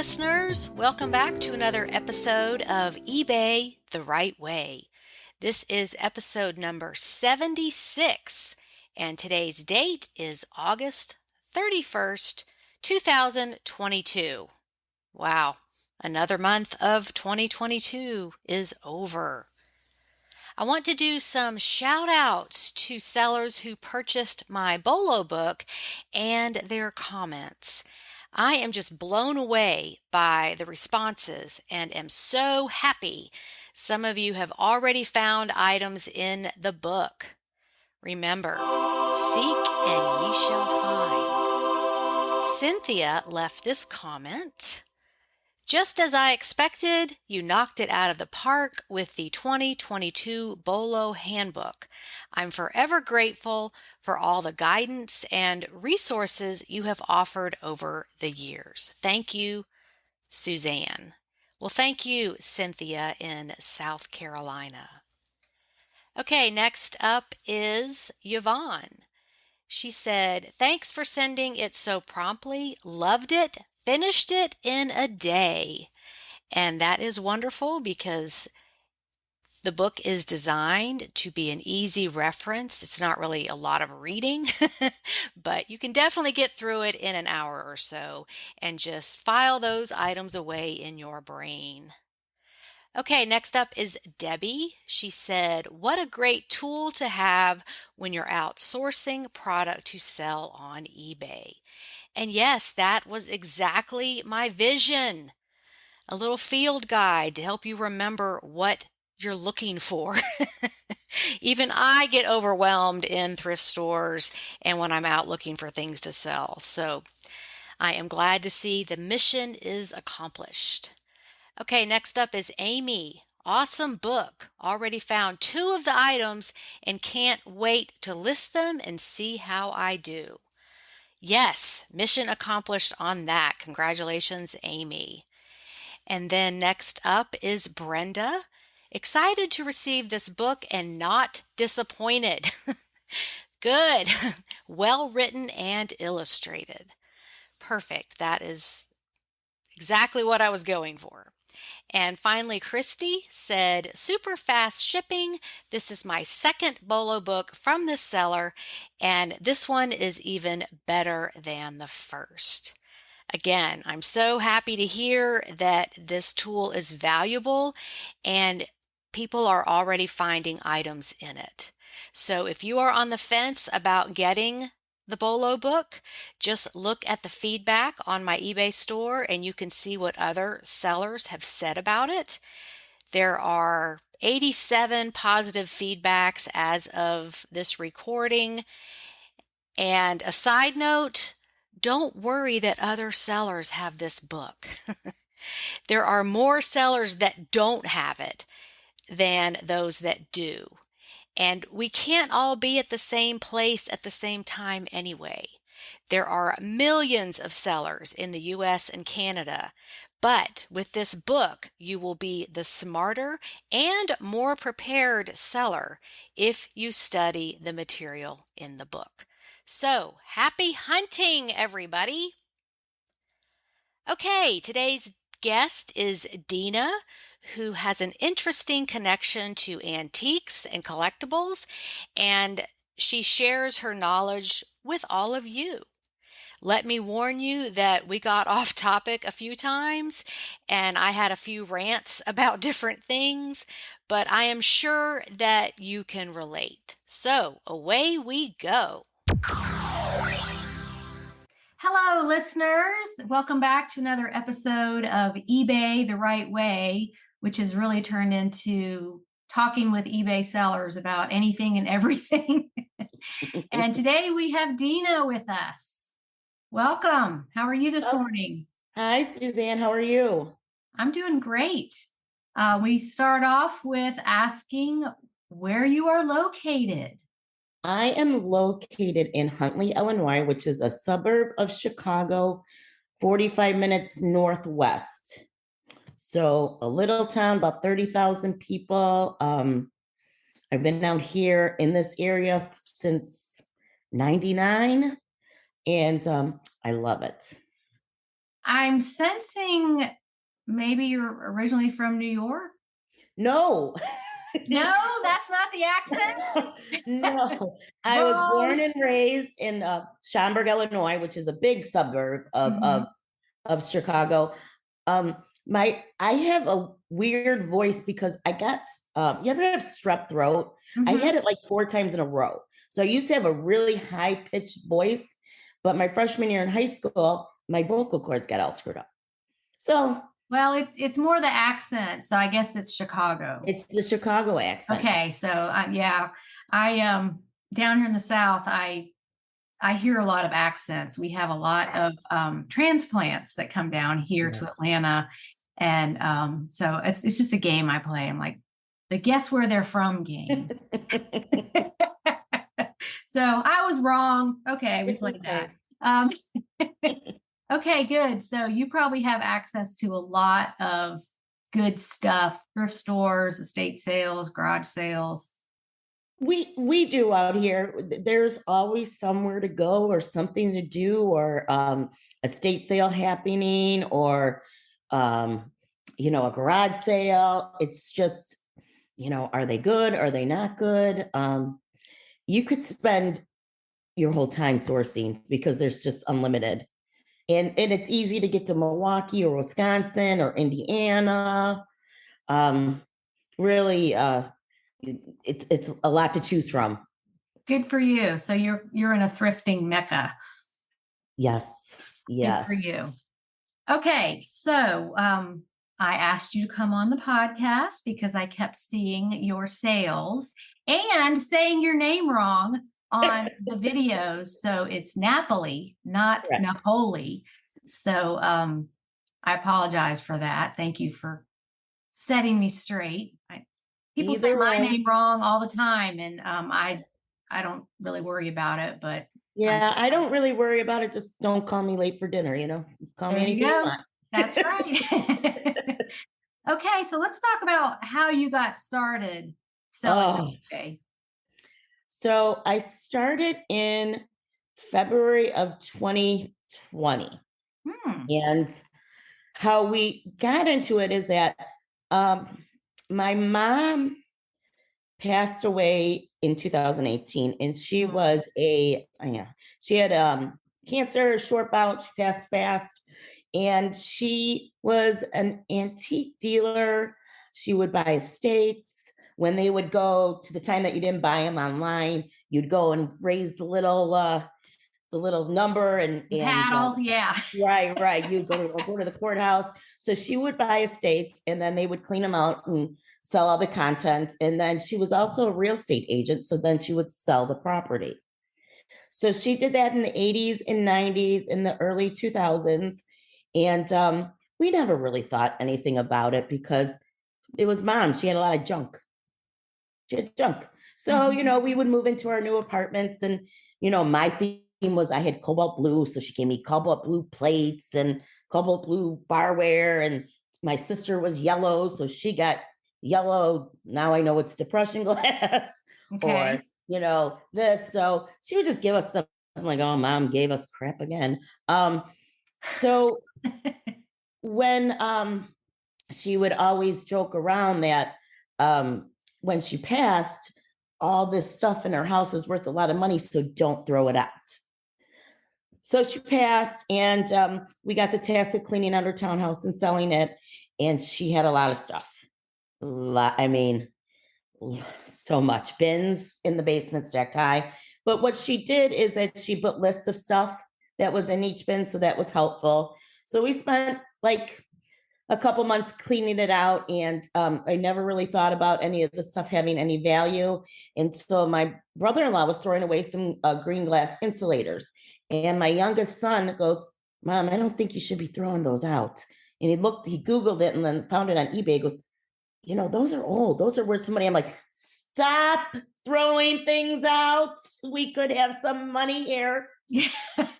listeners. Welcome back to another episode of eBay the Right Way. This is episode number 76, and today's date is August 31st, 2022. Wow, another month of 2022 is over. I want to do some shout outs to sellers who purchased my BOLO book and their comments. I am just blown away by the responses and am so happy some of you have already found items in the book. Remember, seek and ye shall find. Cynthia left this comment. Just as I expected, you knocked it out of the park with the 2022 BOLO handbook. I'm forever grateful for all the guidance and resources you have offered over the years. Thank you, Suzanne. Well, thank you, Cynthia in South Carolina. Okay, next up is Yvonne. She said, thanks for sending it so promptly. Loved it. Finished it in a day. And that is wonderful because the book is designed to be an easy reference. It's not really a lot of reading, but you can definitely get through it in an hour or so and just file those items away in your brain. Okay, next up is Debbie. She said, what a great tool to have when you're outsourcing product to sell on eBay. And yes, that was exactly my vision. A little field guide to help you remember what you're looking for. Even I get overwhelmed in thrift stores and when I'm out looking for things to sell. So I am glad to see the mission is accomplished. Okay, next up is Amy. Awesome book. Already found 2 of the items and can't wait to list them and see how I do. Yes, mission accomplished on that. Congratulations, Amy. And then next up is Brenda. Excited to receive this book and not disappointed. Good. Well written and illustrated. Perfect. That is exactly what I was going for. And finally, Christy said, super fast shipping. This is my second BOLO book from this seller, and this one is even better than the first. Again, I'm so happy to hear that this tool is valuable and people are already finding items in it. So if you are on the fence about getting the BOLO book, just look at the feedback on my eBay store and you can see what other sellers have said about it. There are 87 positive feedbacks as of this recording. And a side note, don't worry that other sellers have this book. There are more sellers that don't have it than those that do. And we can't all be at the same place at the same time anyway. There are millions of sellers in the US and Canada, but with this book, you will be the smarter and more prepared seller if you study the material in the book. So, happy hunting, everybody! Okay, today's guest is Dena, who has an interesting connection to antiques and collectibles, and she shares her knowledge with all of you. Let me warn you that we got off topic a few times, and I had a few rants about different things, but I am sure that you can relate. So, away we go. Hello, listeners. Welcome back to another episode of eBay the Right Way, which has really turned into talking with eBay sellers about anything and everything. And today we have Dena with us. Welcome. How are you this morning? Hi, Suzanne. How are you? I'm doing great. We start off with asking where you are located. I am located in Huntley, Illinois, which is a suburb of Chicago, 45 minutes northwest. So a little town, about 30,000 people. I've been out here in this area since 99, and I love it. I'm sensing maybe you're originally from New York. No. No, that's not the accent. No, I was born Wrong. and raised in Schaumburg, Illinois, which is a big suburb of Mhm. Chicago. Um, I have a weird voice because I got you ever have strep throat? I Mhm. had it like 4 times in a row. So I used to have a really high pitched voice, but my freshman year in high school, my vocal cords got all screwed up. So Well, it's more the accent, so I guess it's Chicago. it's the Chicago accent. Okay, so yeah, I down here in the South, I hear a lot of accents. We have a lot of transplants that come down here Yeah. to Atlanta, and so it's just a game I play. I'm like the guess where they're from game. So I was wrong. Okay, we It's played that. okay. Um, okay, good. So you probably have access to a lot of good stuff, thrift stores, estate sales, garage sales. We do out here. There's always somewhere to go or something to do or a state sale happening or a garage sale. It's just, are they good? Are they not good? You could spend your whole time sourcing because there's just unlimited. And it's easy to get to Milwaukee or Wisconsin or Indiana. Um, really it's a lot to choose from. Good for you. So you're in a thrifting mecca. Yes. Good for Yes. you. Okay, so I asked you to come on the podcast because I kept seeing your sales and saying your name wrong on the videos. So it's Napoli, not Correct. Napoli. So I apologize for that. Thank you for setting me straight. People say Either my way. name wrong all the time, and I don't really worry about it, but I'm Yeah, I don't really worry about it. Just don't call me late for dinner, Call me there you anything you go. want. That's right. Okay, so let's talk about how you got started selling on Oh, eBay. so I started in February of 2020. Hmm. And how we got into it is that um, my mom passed away in 2018 and she Hmm. was she had cancer, short bout, she passed fast, and she was an antique dealer. She would buy estates. When they would go to the time that you didn't buy them online, you'd go and raise the little number The paddle, yeah. right, you'd go to the courthouse. So she would buy estates and then they would clean them out and sell all the contents. And then she was also a real estate agent, so then she would sell the property. So she did that in the 80s and 90s, in the early 2000s. And we never really thought anything about it because it was mom. She had a lot of junk. She had junk. So, Mhm. we would move into our new apartments and, my theme was I had cobalt blue. So she gave me cobalt blue plates and cobalt blue barware. And my sister was yellow. So she got yellow. Now I know it's depression glass or, Okay. this. So she would just give us stuff. I'm like, oh, mom gave us crap again. So when she would always joke around that when she passed, all this stuff in her house is worth a lot of money, so don't throw it out. So she passed, and we got the task of cleaning out her townhouse and selling it. And she had a lot of stuff. I mean, so much bins in the basement stacked high. But what she did is that she put lists of stuff that was in each bin, so that was helpful. So we spent like a couple months cleaning it out, and I never really thought about any of the stuff having any value until my brother-in-law was throwing away some green glass insulators, and my youngest son goes, "Mom, I don't think you should be throwing those out." And he googled it and then found it on eBay. He goes, those are old, those are worth some money. I'm like, stop throwing things out, we could have some money here.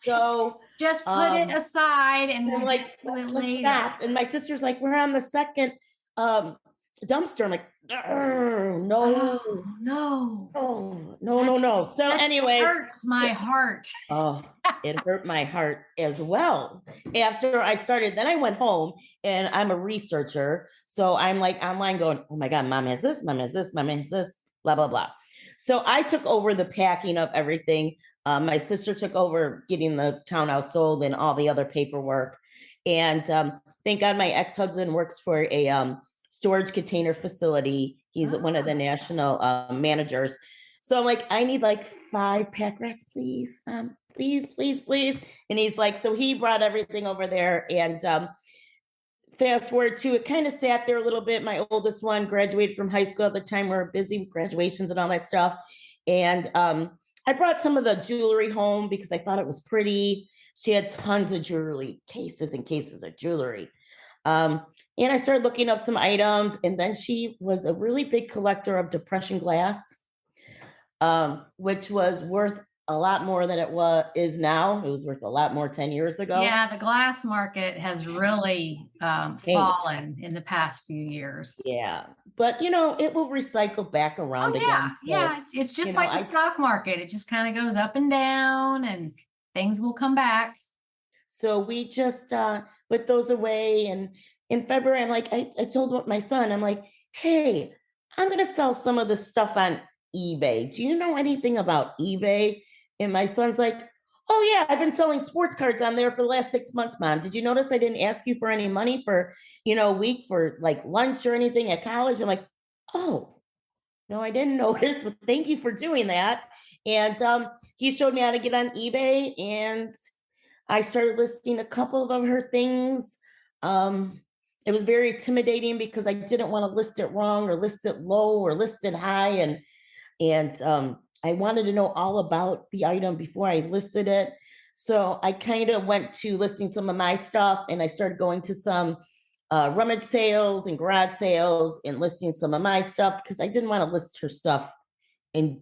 So Just put it aside and I'm we'll like, get to it let's later. stop. And my sister's like, we're on the second dumpster. I'm like, no, Oh, no. no. So That anyway, hurts my heart. oh, it hurt my heart as well. After I started, then I went home and I'm a researcher. So I'm like online going, oh my God, mom has this, mom has this, mom has this, blah, blah, blah. So I took over the packing of everything. My sister took over getting the townhouse sold and all the other paperwork. And thank God my ex-husband works for a storage container facility. He's one of the national managers. So I'm like, I need like 5 pack rats, please. Please. And he's like, so he brought everything over there. And fast forward to it, kind of sat there a little bit. My oldest one graduated from high school at the time. We were busy with graduations and all that stuff. And I brought some of the jewelry home because I thought it was pretty. She had tons of jewelry, cases and cases of jewelry. And I started looking up some items. And then she was a really big collector of depression glass, which was worth a lot more than is now. It was worth a lot more 10 years ago. Yeah, the glass market has really fallen in the past few years. Yeah, but it will recycle back around again. So, yeah, it's just like the stock market. It just kind of goes up and down, and things will come back. So we just put those away. And in February, I'm like, I told my son, I'm like, hey, I'm going to sell some of this stuff on eBay. Do you know anything about eBay? And my son's like, oh yeah, I've been selling sports cards on there for the last 6 months, Mom. Did you notice I didn't ask you for any money for, a week for like lunch or anything at college? I'm like, oh, no, I didn't notice, but thank you for doing that. And he showed me how to get on eBay, and I started listing a couple of her things. It was very intimidating because I didn't want to list it wrong or list it low or list it high. And I wanted to know all about the item before I listed it. So I kind of went to listing some of my stuff, and I started going to some rummage sales and garage sales and listing some of my stuff because I didn't want to list her stuff and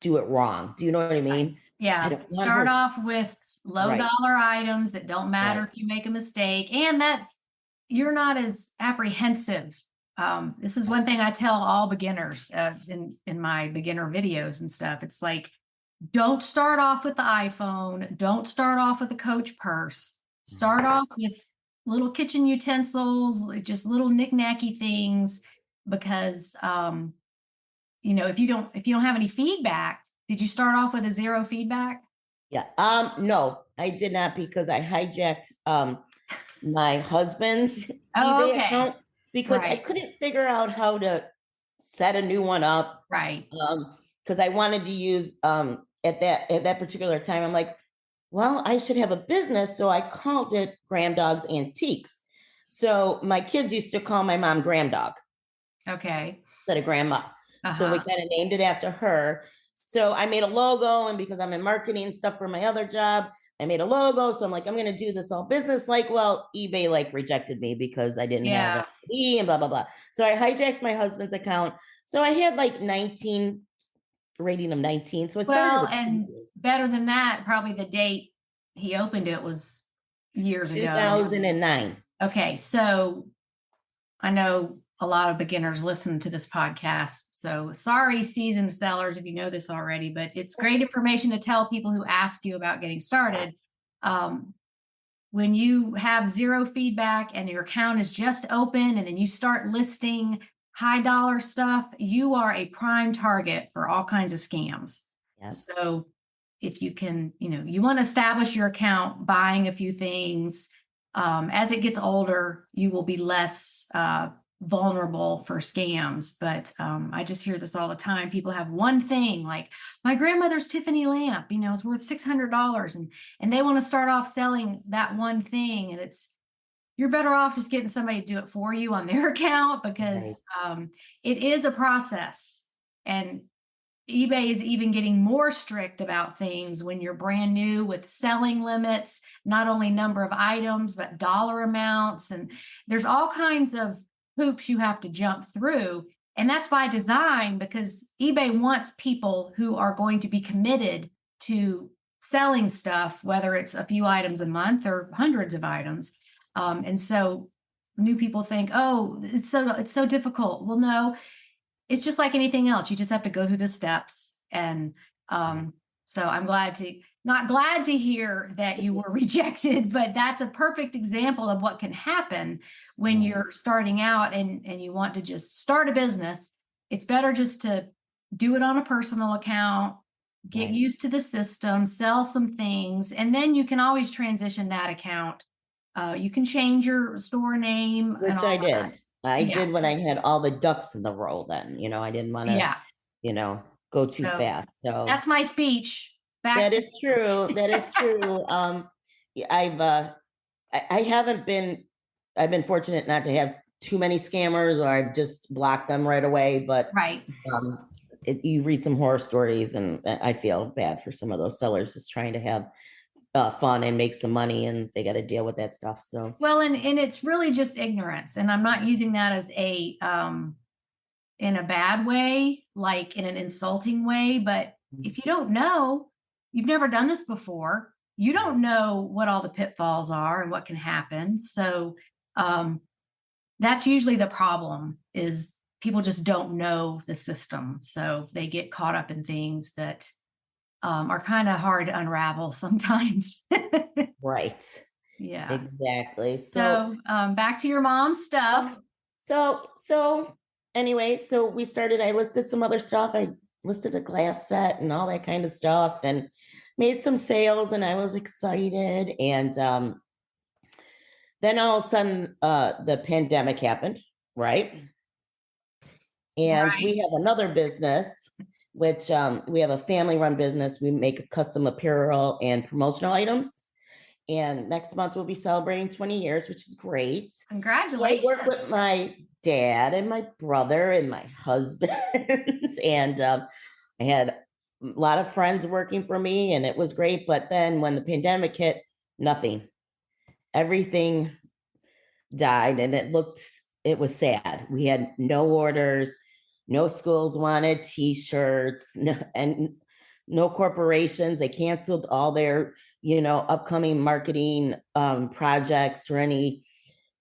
do it wrong. Do you know what I mean? Yeah. Start off with low dollar items that don't matter if you make a mistake, and that you're not as apprehensive. This is one thing I tell all beginners in my beginner videos and stuff. It's like, don't start off with the iPhone. Don't start off with a Coach purse. Start off with little kitchen utensils, just little knick-knacky things, because if you don't have any feedback. Did you start off with a 0 feedback? Yeah. No, I did not, because I hijacked my husband's eBay account because I couldn't figure out how to set a new one up. Right. Because I wanted to use at that particular time, I'm like, well, I should have a business. So I called it Gram Dog's Antiques. So my kids used to call my mom Gram Dog. Okay. Instead of grandma. So we kind of named it after her. So I made a logo, and because I'm in marketing and stuff for my other job, I made a logo. So I'm like, I'm going to do this all business. Like, well, eBay rejected me because I didn't have an and blah, blah, blah. So I hijacked my husband's account. So I had 19, rating of 19. So it started and better than that, probably the date he opened it was years ago. 2009. Okay. So I know a lot of beginners listen to this podcast. So sorry, seasoned sellers, if you know this already, but it's great information to tell people who ask you about getting started. When you have 0 feedback and your account is just open, and then you start listing high dollar stuff, you are a prime target for all kinds of scams. Yep. So if you can, you want to establish your account, buying a few things. As it gets older, you will be less vulnerable for scams. But I just hear this all the time. People have one thing, like my grandmother's Tiffany lamp, is worth $600, and they want to start off selling that one thing. And you're better off just getting somebody to do it for you on their account, because it is a process. And eBay is even getting more strict about things when you're brand new, with selling limits, not only number of items, but dollar amounts. And there's all kinds of hoops you have to jump through. And that's by design, because eBay wants people who are going to be committed to selling stuff, whether it's a few items a month or hundreds of items. And so new people think, oh, it's so difficult. Well, no, it's just like anything else. You just have to go through the steps. And so I'm not glad to hear that you were rejected, but that's a perfect example of what can happen when you're starting out and you want to just start a business. It's better just to do it on a personal account, get Right. used to the system, sell some things, and then you can always transition that account. You can change your store name and Which all I that. did. I Yeah. did when I had all the ducks in the row then, I didn't want to, Yeah. go too So fast. So that's my speech. Back that to is true. That is true. Yeah, I haven't been, I've been fortunate not to have too many scammers, or I've just blocked them right away. But right. um, you read some horror stories, and I feel bad for some of those sellers just trying to have fun and make some money, and they got to deal with that stuff. So Well, and it's really just ignorance, and I'm not using that as a in a bad way, like in an insulting way. But if you don't know, you've never done this before, you don't know what all the pitfalls are and what can happen. So um, that's usually the problem, is people just don't know the system, so they get caught up in things that are kind of hard to unravel sometimes. right, Yeah. exactly. So back to your mom's stuff. So anyway, so we started. I listed some other stuff. I listed a glass set and all that kind of stuff, and made some sales, and I was excited. And then all of a sudden, the pandemic happened, right? And we Right. have another business, which we have a family-run business. We make custom apparel and promotional items. And next month we'll be celebrating 20 years, which is great. So I Congratulations. work with my dad and my brother and my husband, and I had a lot of friends working for me, and it was great. But then when the pandemic hit, nothing, everything died, and it was sad. We had no orders, no schools wanted t-shirts, and no corporations. They canceled all their, upcoming marketing projects, or any,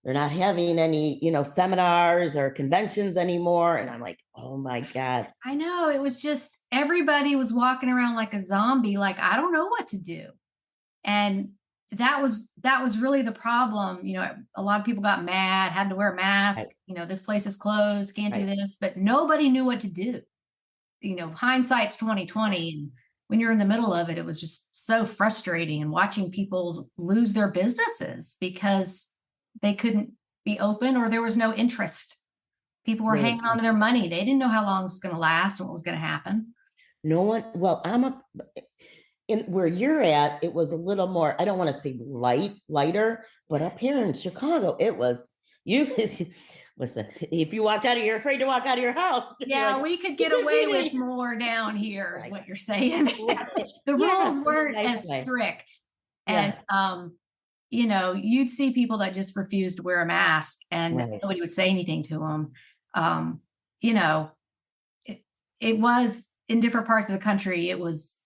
they're not having any, seminars or conventions anymore. And I'm like, oh my God. I know, it was just everybody was walking around like a zombie, like, I don't know what to do. And that was really the problem. A lot of people got mad, had to wear a mask, Right, this place is closed, can't do right. this, but nobody knew what to do. Hindsight's 2020, and when you're in the middle of it, it was just so frustrating, and watching people lose their businesses because they couldn't be open, or there was no interest. People were There was hanging on to their money. They didn't know how long it was going to last and what was going to happen. no one. Well, in where you're at, it was a little more, I don't want to say lighter, but up here in Chicago, it was, you listen, if you walked out of, you're afraid to walk out of your house. Yeah, like, we could get away with more down here, is right. what you're saying. Right. The Yes, rules in a weren't nice as way. strict. And Yes. you'd see people that just refused to wear a mask, and Right. nobody would say anything to them. You know, it was in different parts of the country, it was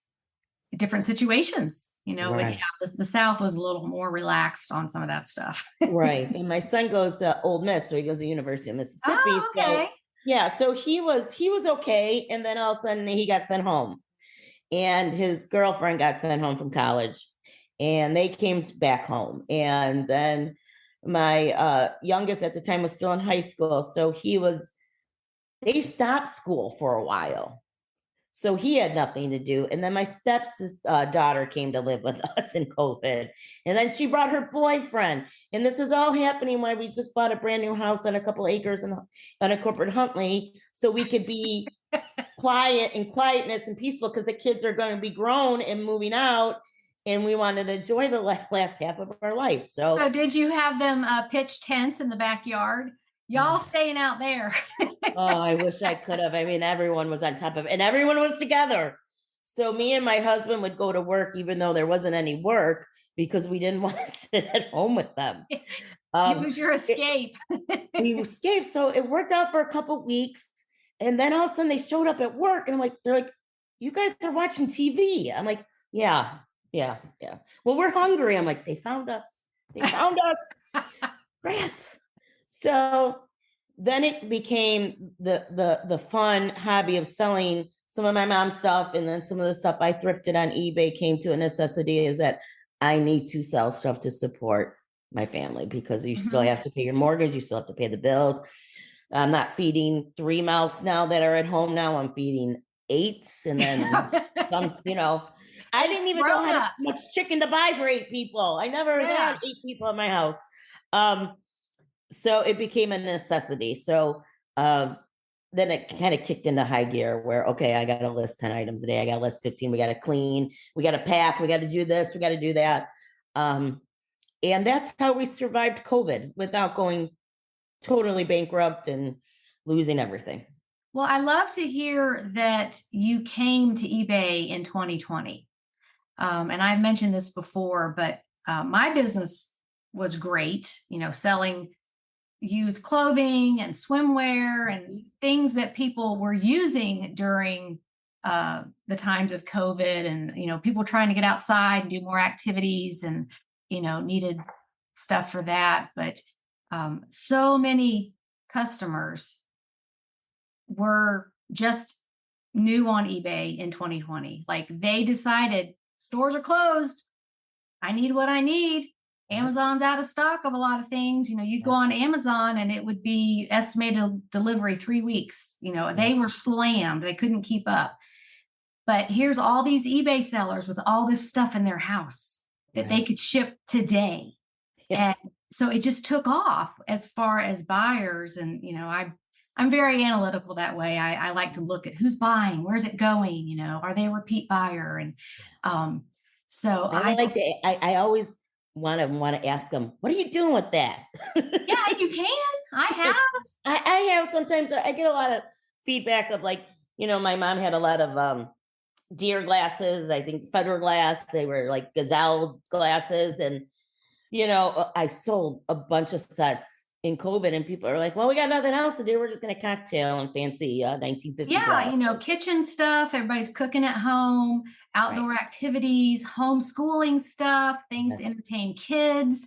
different situations. Right. The South was a little more relaxed on some of that stuff. Right. And my son goes to Old Miss, so he goes to University of Mississippi. Oh, So okay. yeah, so he was okay. And then all of a sudden he got sent home. And his girlfriend got sent home from college, and they came back home. And then my youngest at the time was still in high school, so they stopped school for a while, so he had nothing to do. And then my step's daughter came to live with us in COVID, and then she brought her boyfriend. And this is all happening while we just bought a brand new house on a couple acres on a corporate Huntley, so we could be quiet and quietness and peaceful, because the kids are going to be grown and moving out, and we wanted to enjoy the last half of our life. So did you have them pitch tents in the backyard? Y'all staying out there. Oh, I wish I could have. I mean, everyone was on top of it, and everyone was together. So me and my husband would go to work even though there wasn't any work, because we didn't want to sit at home with them. It Um, was your escape. we escaped. So it worked out for a couple weeks. And then all of a sudden they showed up at work, and they're like, you guys are watching TV. I'm like, yeah. Well, we're hungry. I'm like, they found us. Crap. So then it became the fun hobby of selling some of my mom's stuff, and then some of the stuff I thrifted on eBay came to a necessity is that I need to sell stuff to support my family because you still Mhm. have to pay your mortgage, you still have to pay the bills. I'm not feeding 3 mouths now that are at home now. I'm feeding 8, and then some, I Eight didn't even know how much grown-ups. chicken to buy for 8 people. I never had Yeah. 8 people in my house. So it became a necessity. So um, then it kind of kicked into high gear where, okay, I got to list 10 items a day. I got to list 15. We got to clean. We got to pack. We got to do this. We got to do that. And that's how we survived COVID without going totally bankrupt and losing everything. Well, I love to hear that you came to eBay in 2020. And I've mentioned this before, but my business was great, selling used clothing and swimwear and things that people were using during the times of COVID, and, people trying to get outside and do more activities and, needed stuff for that. But so many customers were just new on eBay in 2020. Like they decided stores are closed. I need what I need. Amazon's out of stock of a lot of things. You'd go on Amazon and it would be estimated delivery 3 weeks. They were slammed. They couldn't keep up. But here's all these eBay sellers with all this stuff in their house that they could ship today. Yeah. And so it just took off as far as buyers. And, I'm very analytical that way. I like to look at who's buying, where's it going, are they a repeat buyer? And so I like to, I always want to ask them, what are you doing with that? yeah, you can. I have. I have sometimes I get a lot of feedback of like, my mom had a lot of deer glasses, I think Federal glass, they were like gazelle glasses. And, I sold a bunch of sets in COVID and people are like, well, we got nothing else to do. We're just going to cocktail and fancy 1950 Yeah, glass. kitchen stuff. Everybody's cooking at home, outdoor activities, homeschooling stuff, things to entertain kids,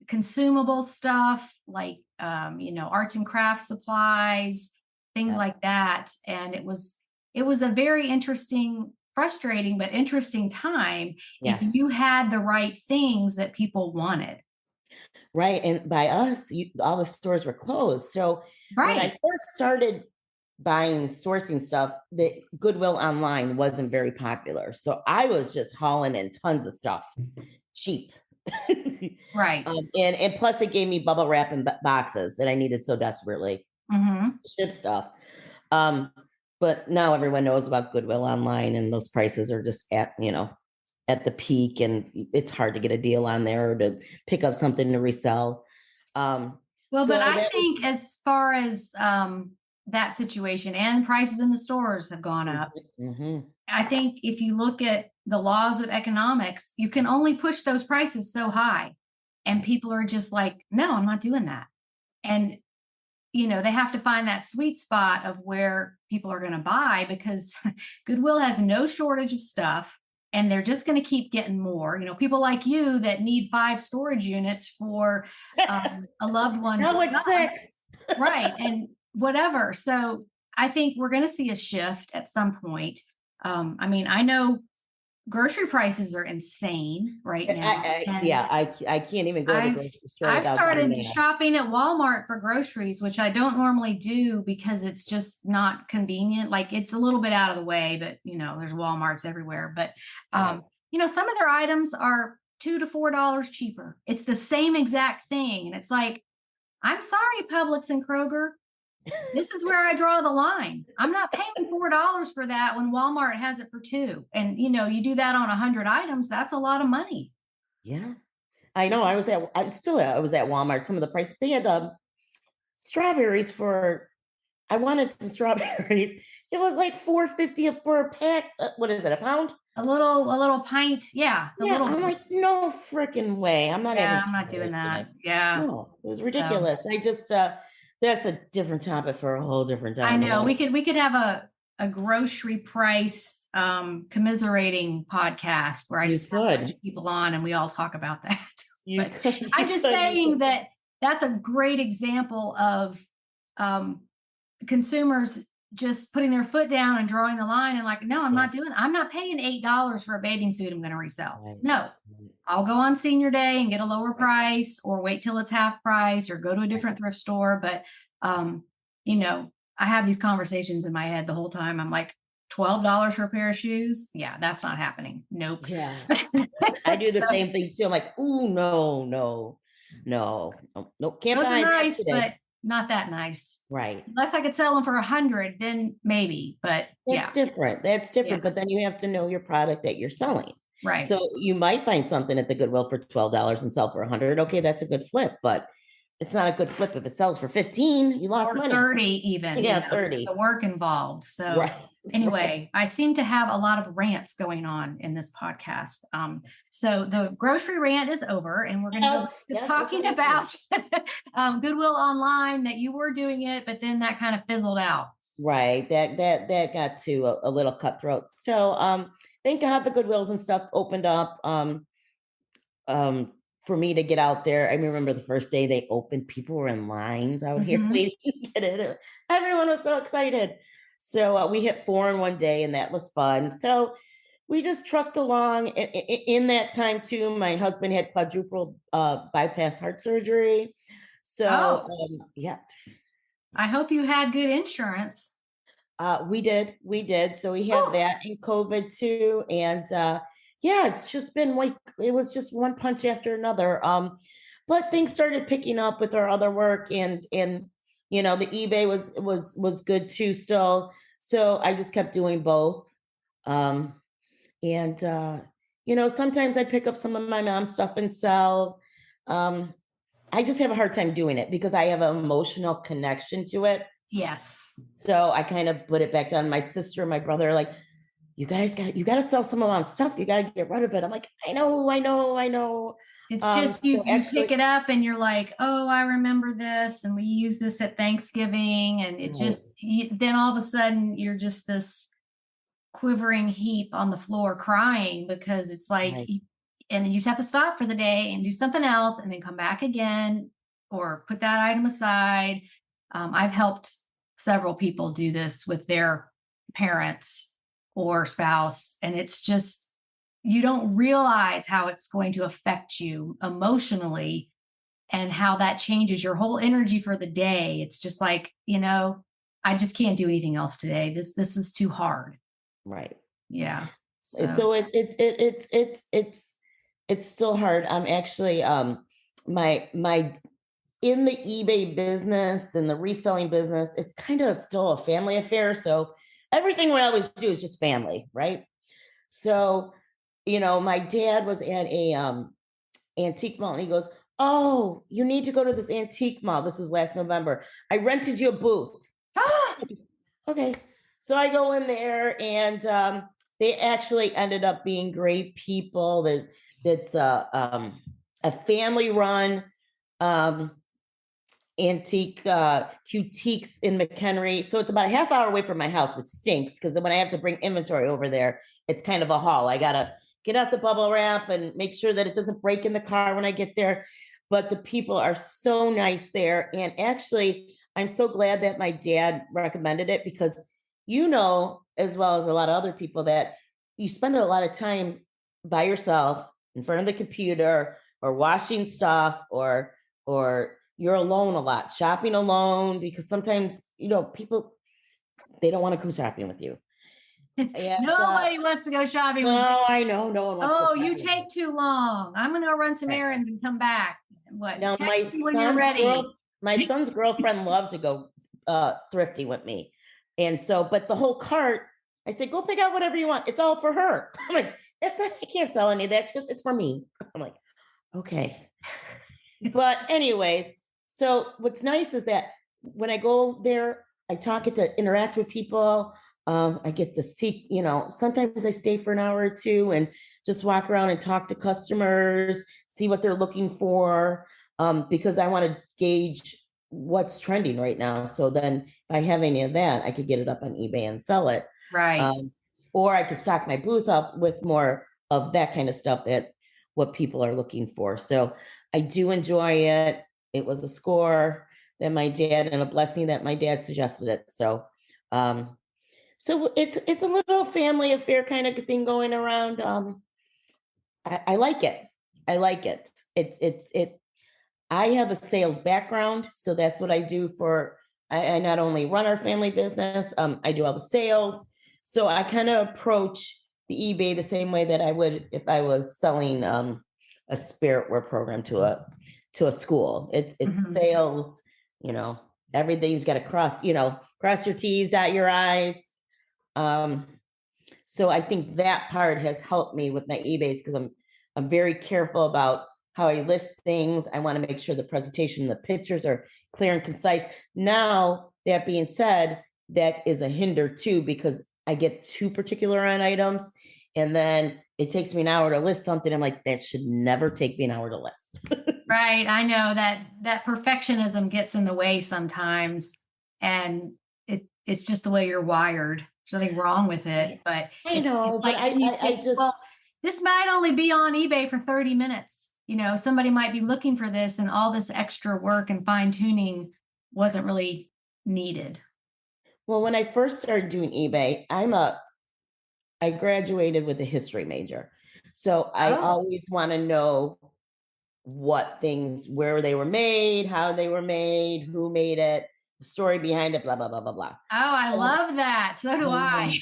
consumable stuff like arts and crafts supplies, things like that. And it was a very interesting, frustrating, but interesting time if you had the right things that people wanted. Right. And by us, all the stores were closed. So when I Right. first started buying sourcing stuff, the Goodwill online wasn't very popular. So I was just hauling in tons of stuff cheap. Right. And plus it gave me bubble wrap and boxes that I needed so desperately Mm-hmm. to ship stuff. But now everyone knows about Goodwill online and those prices are just at the peak, and it's hard to get a deal on there or to pick up something to resell. Well, So but I think as far as that situation and prices in the stores have gone up, I think if you look at the laws of economics, you can only push those prices so high. And people are just like, no, I'm not doing that. And, they have to find that sweet spot of where people are going to buy because Goodwill has no shortage of stuff and they're just going to keep getting more. People like you that need 5 storage units for a loved one's no, it's stuff. 6. Right. And whatever. So I think we're going to see a shift at some point. I know grocery prices are insane right now. I can't even go to the grocery store I've without getting started mad. shopping at Walmart for groceries, which I don't normally do because it's just not convenient. Like it's a little bit out of the way, but there's Walmarts everywhere. But some of their items are $2 to $4 cheaper. It's the same exact thing. And it's like, I'm sorry, Publix and Kroger. This is where I draw the line. I'm not paying $4 for that when Walmart has it for 2. And you do that on 100 items, that's a lot of money. Yeah. I know. I was at Walmart. Some of the prices they had strawberries for. I wanted some strawberries. It was like $4.50 for a pack. What is it? A pound? A little pint. Yeah. I'm like, no freaking way. I'm not having. I'm not doing that. Today. Yeah. No, it was ridiculous. I just that's a different topic for a whole different time. I know. We could have a grocery price commiserating podcast where I just have a bunch of people on and we all talk about that. But I'm just saying that that's a great example of consumers just putting their foot down and drawing the line and like, no, I'm not paying $8 for a bathing suit I'm going to resell. Right. No, I'll go on senior day and get a lower price, or wait till it's half price, or go to a different thrift store. But, you know, I have these conversations in my head the whole time. I'm like, $12 for a pair of shoes? Yeah, that's not happening. Nope. Yeah. I do the same thing too. I'm like, ooh, no, can't Those are buy that nice, today. but not that nice. Right. Unless I could sell them for 100, then maybe. But That's different. That's different. Yeah. But then you have to know your product that you're selling. Right. So you might find something at the Goodwill for $12 and sell for 100. Okay, that's a good flip, but it's not a good flip if it sells for 15. You lost or money. 30 even. Yeah, 30. The work involved. So Right. anyway, I seem to have a lot of rants going on in this podcast. So the grocery rant is over, and we're going to go to talking about Goodwill Online, that you were doing it, but then that kind of fizzled out. Right. That got to a little cutthroat. So thank God the Goodwills and stuff opened up for me to get out there. I remember the first day they opened, people were in lines out here waiting to get in. Everyone was so excited. So we hit 4 in one day, and that was fun. So we just trucked along. In that time too, my husband had quadruple bypass heart surgery. So yeah. I hope you had good insurance. We did. So we had that in COVID too. And yeah, it's just been like, it was just one punch after another. But things started picking up with our other work, and you know, the eBay was good too still. So I just kept doing both. And you know, sometimes I pick up some of my mom's stuff and sell. I just have a hard time doing it because I have an emotional connection to it. Yes. So I kind of put it back down. My sister and my brother are like, you got to sell some of my stuff. You got to get rid of it. I'm like, I know. It's just you pick it up and you're like, oh, I remember this, and we use this at Thanksgiving, and it just then all of a sudden you're just this quivering heap on the floor crying, because it's like, and you just have to stop for the day and do something else, and then come back again, or put that item aside. I've helped several people do this with their parents or spouse, and it's just, you don't realize how it's going to affect you emotionally and how that changes your whole energy for the day. It's just like, you know, I just can't do anything else today. This is too hard. Right. Yeah. So it's still hard. I'm actually my in the eBay business and the reselling business, it's kind of still a family affair. So everything we always do is just family, right? So, you know, my dad was at a antique mall, and he goes, oh, you need to go to this antique mall. This was last November. I rented you a booth. Okay. So I go in there, and they actually ended up being great people. That's a family run antique boutiques in McHenry. So it's about a half hour away from my house, which stinks, because when I have to bring inventory over there, it's kind of a haul. I gotta get out the bubble wrap and make sure that it doesn't break in the car when I get there. But the people are so nice there. And actually, I'm so glad that my dad recommended it, because you know, as well as a lot of other people, that you spend a lot of time by yourself in front of the computer, or washing stuff, or you're alone a lot, shopping alone, because sometimes, you know, people, they don't want to come shopping with you. And, nobody wants to go shopping with you. I know. No one wants to go shopping. You take too long. I'm going to go run some errands and come back. What? Now, Text me when you're ready. My son's girlfriend loves to go thrifty with me. And so, but the whole cart, I said, go pick out whatever you want. It's all for her. I'm like, I can't sell any of that. She goes, it's for me. I'm like, okay. But anyways, so what's nice is that when I go there, I get to interact with people. I get to see, you know, sometimes I stay for an hour or two and just walk around and talk to customers, see what they're looking for, because I want to gauge what's trending right now. So then if I have any of that, I could get it up on eBay and sell it. Right. Or I could stock my booth up with more of that kind of stuff, that what people are looking for. So I do enjoy it. it was a score that my dad, and a blessing that my dad suggested it. So it's a little family affair kind of thing going around. I like it. I like it. It I have a sales background, so that's what I do for. I not only run our family business, I do all the sales. So I kind of approach the eBay the same way that I would if I was selling a spirit wear program to a school. It's sales, everything's got to cross your T's, dot your I's. So I think that part has helped me with my eBays because I'm very careful about how I list things. I want to make sure the presentation, the pictures are clear and concise. Now, that being said, that is a hinder too, because I get too particular on items. And then it takes me an hour to list something. I'm like, that should never take me an hour to list. Right. I know that perfectionism gets in the way sometimes, and it's just the way you're wired. There's nothing wrong with it, but I know, it's but like, I just, well, this might only be on eBay for 30 minutes. Somebody might be looking for this, and all this extra work and fine tuning wasn't really needed. well, when I first started doing eBay, I graduated with a history major. So I always want to know what things, where they were made, how they were made, who made it, the story behind it, blah, blah, blah, blah, blah. Oh, I love that. So do I.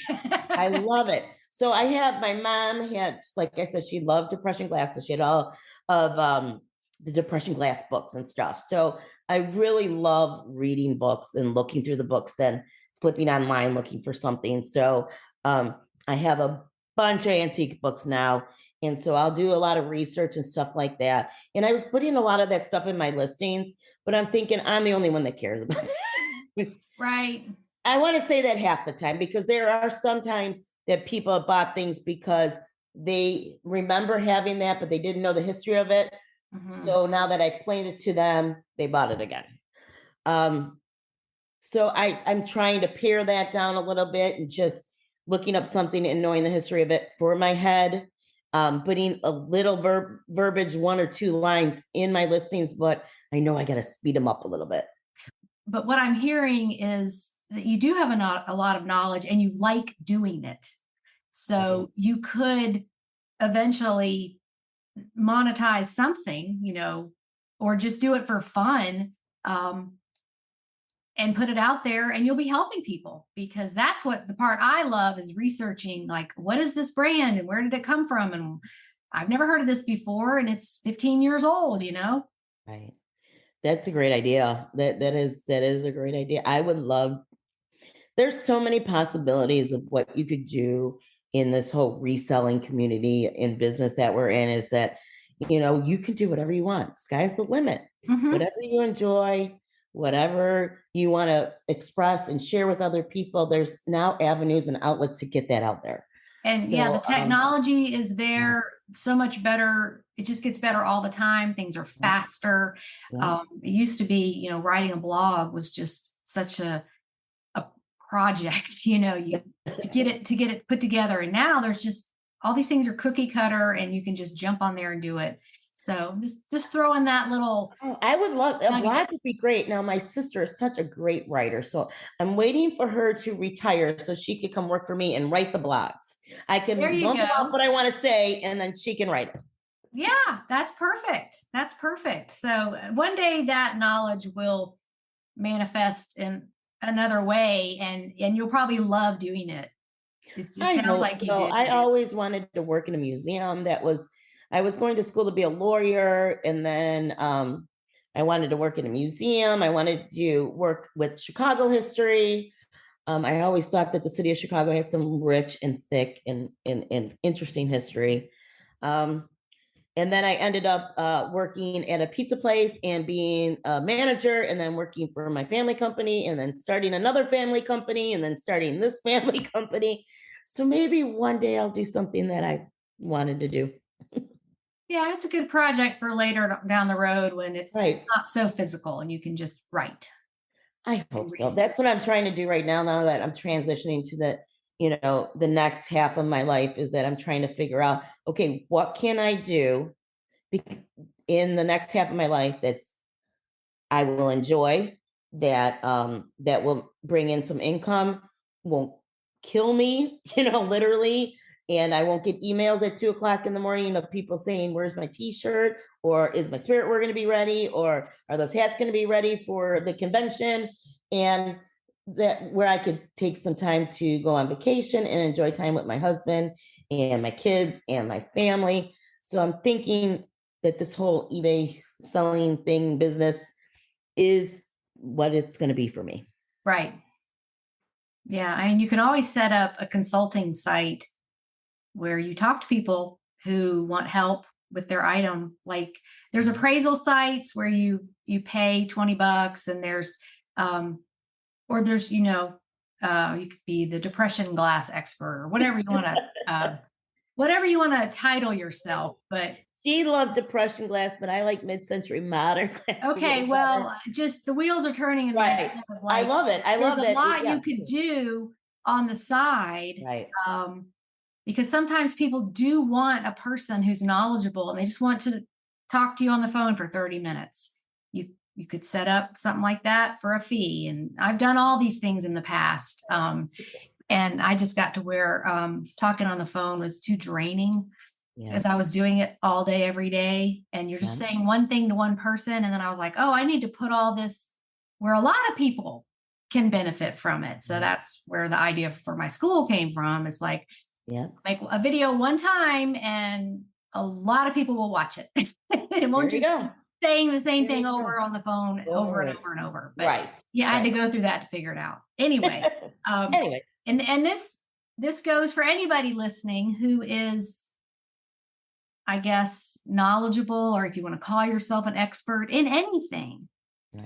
I love it. So my mom had, like I said, she loved depression glass. So she had all of the depression glass books and stuff. So I really love reading books and looking through the books, then flipping online, looking for something. So I have a bunch of antique books now. And so I'll do a lot of research and stuff like that. And I was putting a lot of that stuff in my listings, but I'm thinking I'm the only one that cares about it. Right. I want to say that half the time, because there are sometimes that people have bought things because they remember having that, but they didn't know the history of it. So now that I explained it to them, they bought it again. So I'm trying to pare that down a little bit and just looking up something and knowing the history of it for my head, putting a little verbiage, 1 or 2 lines in my listings, but I know I got to speed them up a little bit. But what I'm hearing is that you do have a lot of knowledge, and you like doing it. So you could eventually monetize something, or just do it for fun, and put it out there, and you'll be helping people, because that's what the part I love is researching, like, what is this brand and where did it come from? And I've never heard of this before, and it's 15 years old, Right. That's a great idea. That is a great idea. I would love, there's so many possibilities of what you could do in this whole reselling community in business that we're in, is that, you can do whatever you want. Sky's the limit. Whatever you enjoy, whatever you want to express and share with other people, there's now avenues and outlets to get that out there. And So, the technology is there so much better. It just gets better all the time. Things are faster. It used to be, writing a blog was just such a project, to get it put together. And now there's just all these things are cookie cutter, and you can just jump on there and do it. So just throw in that little. I would love, a blog would be great. Now, my sister is such a great writer, so I'm waiting for her to retire so she could come work for me and write the blogs. I can mumble up what I want to say, and then she can write it. Yeah, that's perfect. That's perfect. So one day that knowledge will manifest in another way, and you'll probably love doing it. It sounds like you do. I always wanted to work in a museum. I was going to school to be a lawyer, and then I wanted to work in a museum. I wanted to work with Chicago history. I always thought that the city of Chicago had some rich and thick and interesting history. And then I ended up working at a pizza place and being a manager, and then working for my family company, and then starting another family company, and then starting this family company. So maybe one day I'll do something that I wanted to do. Yeah, it's a good project for later down the road when it's not so physical and you can just write. I hope so. That's what I'm trying to do right now that I'm transitioning to the next half of my life, is that I'm trying to figure out, okay, what can I do in the next half of my life that's I will enjoy, that that will bring in some income, won't kill me, literally. And I won't get emails at 2 o'clock in the morning of people saying, where's my t-shirt? Or is my spirit we're going to be ready? Or are those hats going to be ready for the convention? And that where I could take some time to go on vacation and enjoy time with my husband and my kids and my family. So I'm thinking that this whole eBay selling thing business is what it's going to be for me. Right. Yeah. I mean, you can always set up a consulting site where you talk to people who want help with their item. Like there's appraisal sites where you pay $20, and there's or there's you could be the depression glass expert or whatever you want to title yourself. But She loved depression glass, but I like mid-century modern glass. okay, well, just the wheels are turning in my Right. head of I love it. I love there's that. a lot Yeah. you could do on the side. Right. Because sometimes people do want a person who's knowledgeable and they just want to talk to you on the phone for 30 minutes. You could set up something like that for a fee. And I've done all these things in the past. And I just got to where talking on the phone was too draining because I was doing it all day, every day. And you're just saying one thing to one person. And then I was like, oh, I need to put all this where a lot of people can benefit from it. So that's where the idea for my school came from. It's like, make a video one time and a lot of people will watch it. It won't just be saying the same thing over on the phone over and over and over. But I had to go through that to figure it out. Anyway. And this goes for anybody listening who is, I guess, knowledgeable, or if you want to call yourself an expert in anything,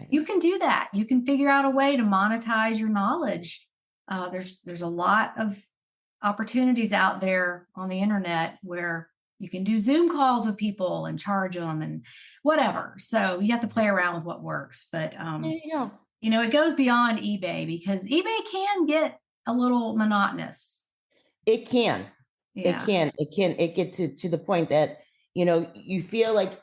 you can do that. You can figure out a way to monetize your knowledge. There's a lot of opportunities out there on the internet where you can do Zoom calls with people and charge them and whatever. So you have to play around with what works. But it goes beyond eBay, because eBay can get a little monotonous. It can. It get to the point that you feel like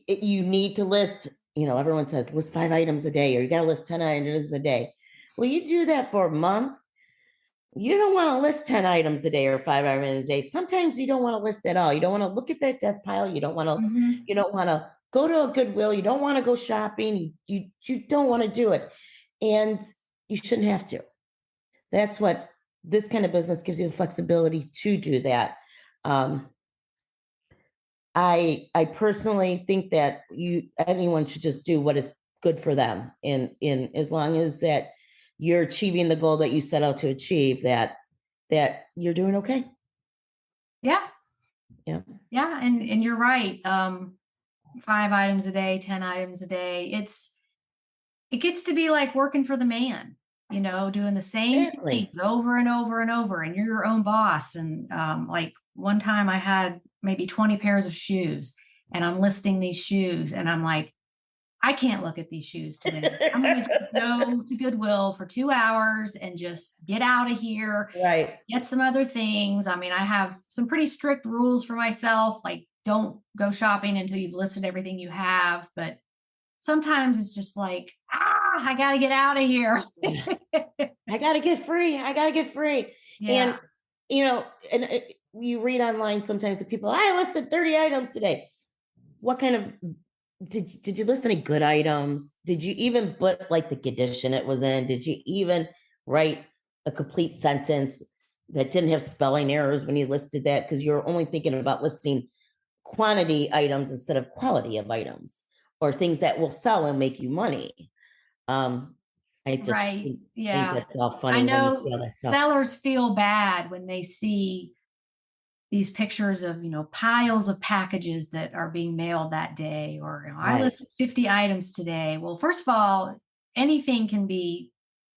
you need to list. Everyone says list 5 items a day, or you got to list 10 items a day. Well, you do that for a month. You don't want to list 10 items a day or 5 items a day. Sometimes you don't want to list at all. You don't want to look at that death pile. You don't want to, you don't want to go to a Goodwill. You don't want to go shopping. You don't want to do it. And you shouldn't have to. That's what this kind of business gives you, the flexibility to do that. I personally think that anyone should just do what is good for them. In as long as that you're achieving the goal that you set out to achieve, that you're doing okay. Yeah. And you're right. 5 items a day, 10 items a day. It gets to be like working for the man, doing the same things over and over and over, and you're your own boss. And like one time I had maybe 20 pairs of shoes, and I'm listing these shoes, and I'm like, I can't look at these shoes today. I'm going to go to Goodwill for 2 hours and just get out of here. Right. Get some other things. I mean, I have some pretty strict rules for myself, like don't go shopping until you've listed everything you have. But sometimes it's just like, I got to get out of here. I got to get free. Yeah. And, you read online sometimes that people, I listed 30 items today. What kind of, did you list any good items? Did you even put like the condition it was in? Did you even write a complete sentence that didn't have spelling errors when you listed that? Because you're only thinking about listing quantity items instead of quality of items, or things that will sell and make you money. I just think that's all funny. I know sellers feel bad when they see these pictures of, piles of packages that are being mailed that day, or I listed 50 items today. Well, first of all, anything can be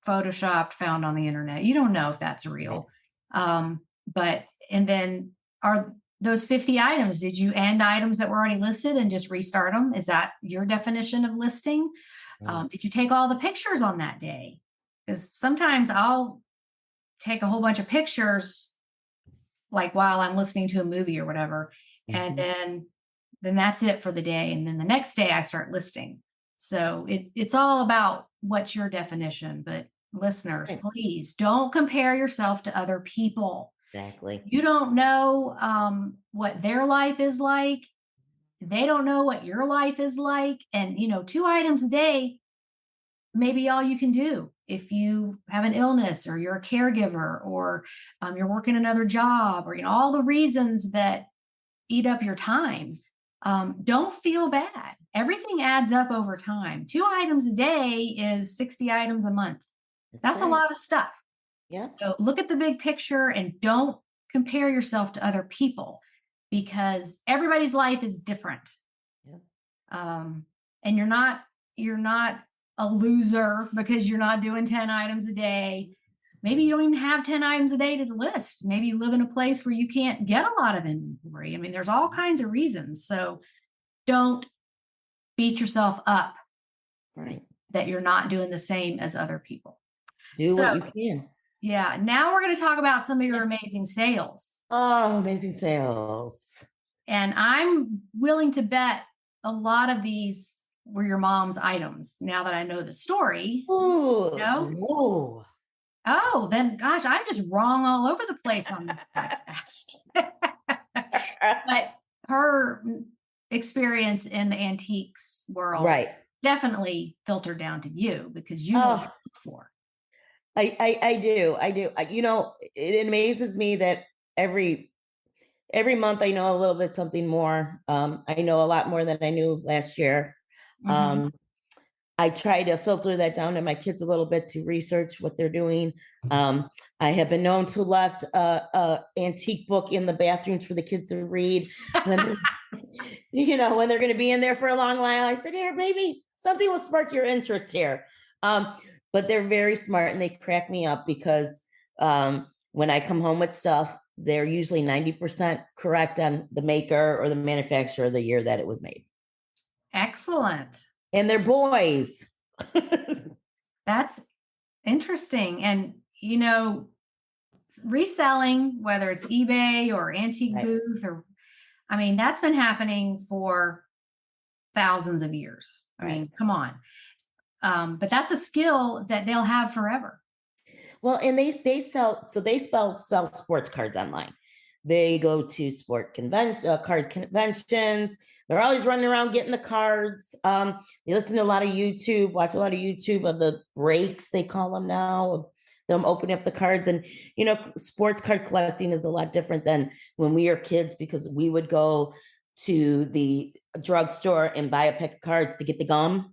photoshopped, found on the internet. You don't know if that's real. And then are those 50 items, did you end items that were already listed and just restart them? Is that your definition of listing? Did you take all the pictures on that day? Because sometimes I'll take a whole bunch of pictures, like while I'm listening to a movie or whatever, and then that's it for the day. And then the next day I start listing. So it's all about what's your definition. But listeners, Right. please don't compare yourself to other people. Exactly. You don't know what their life is like. They don't know what your life is like. And, 2 items a day, maybe all you can do if you have an illness or you're a caregiver or you're working another job or, all the reasons that eat up your time. Don't feel bad. Everything adds up over time. 2 items a day is 60 items a month. That's a right. lot of stuff. Yeah. So look at the big picture and don't compare yourself to other people because everybody's life is different. Yeah. And you're not a loser because you're not doing 10 items a day. Maybe you don't even have 10 items a day to list. Maybe you live in a place where you can't get a lot of inventory. I mean, there's all kinds of reasons. So don't beat yourself up Right. that you're not doing the same as other people. Do So, what you can. yeah, now we're going to talk about some of your amazing sales. Oh, amazing sales. And I'm willing to bet a lot of these were your mom's items now that I know the story. Oh, No? whoa. Oh, then gosh, I'm just wrong all over the place on this podcast. But her experience in the antiques world Right. definitely filtered down to you because you know what to look for. I do. It amazes me that every month I know a little bit something more. I know a lot more than I knew last year. Mhm. I try to filter that down to my kids a little bit to research what they're doing. I have been known to left a antique book in the bathrooms for the kids to read when when they're going to be in there for a long while. I said, "Here, maybe something will spark your interest here." But they're very smart and they crack me up because when I come home with stuff, they're usually 90% correct on the maker or the manufacturer of the year that it was made. Excellent. And they're boys. That's interesting. And, reselling, whether it's eBay or antique Right. booth, that's been happening for thousands of years. I mean, come on. But that's a skill that they'll have forever. Well, and they sell sports cards online. They go to card conventions. They're always running around getting the cards. They listen to a lot of YouTube, watch a lot of YouTube of the breaks, they call them now, of them opening up the cards. And, sports card collecting is a lot different than when we were kids because we would go to the drugstore and buy a pack of cards to get the gum.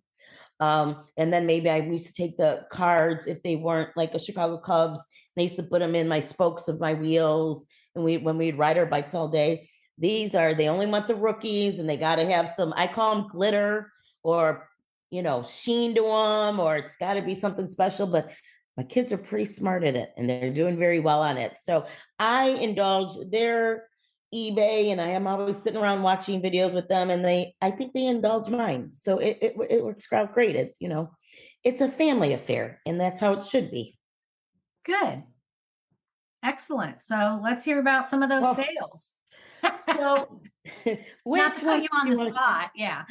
And then maybe I used to take the cards if they weren't like a Chicago Cubs, and I used to put them in my spokes of my wheels. And when we'd ride our bikes all day, they only want the rookies and they got to have some, I call them glitter or, sheen to them, or it's got to be something special. But my kids are pretty smart at it and they're doing very well on it. So I indulge their eBay and I am always sitting around watching videos with them and I think they indulge mine. So it works out great. It's a family affair and that's how it should be. Good. Excellent. So let's hear about some of those sales. So not to put you on the spot. Yeah.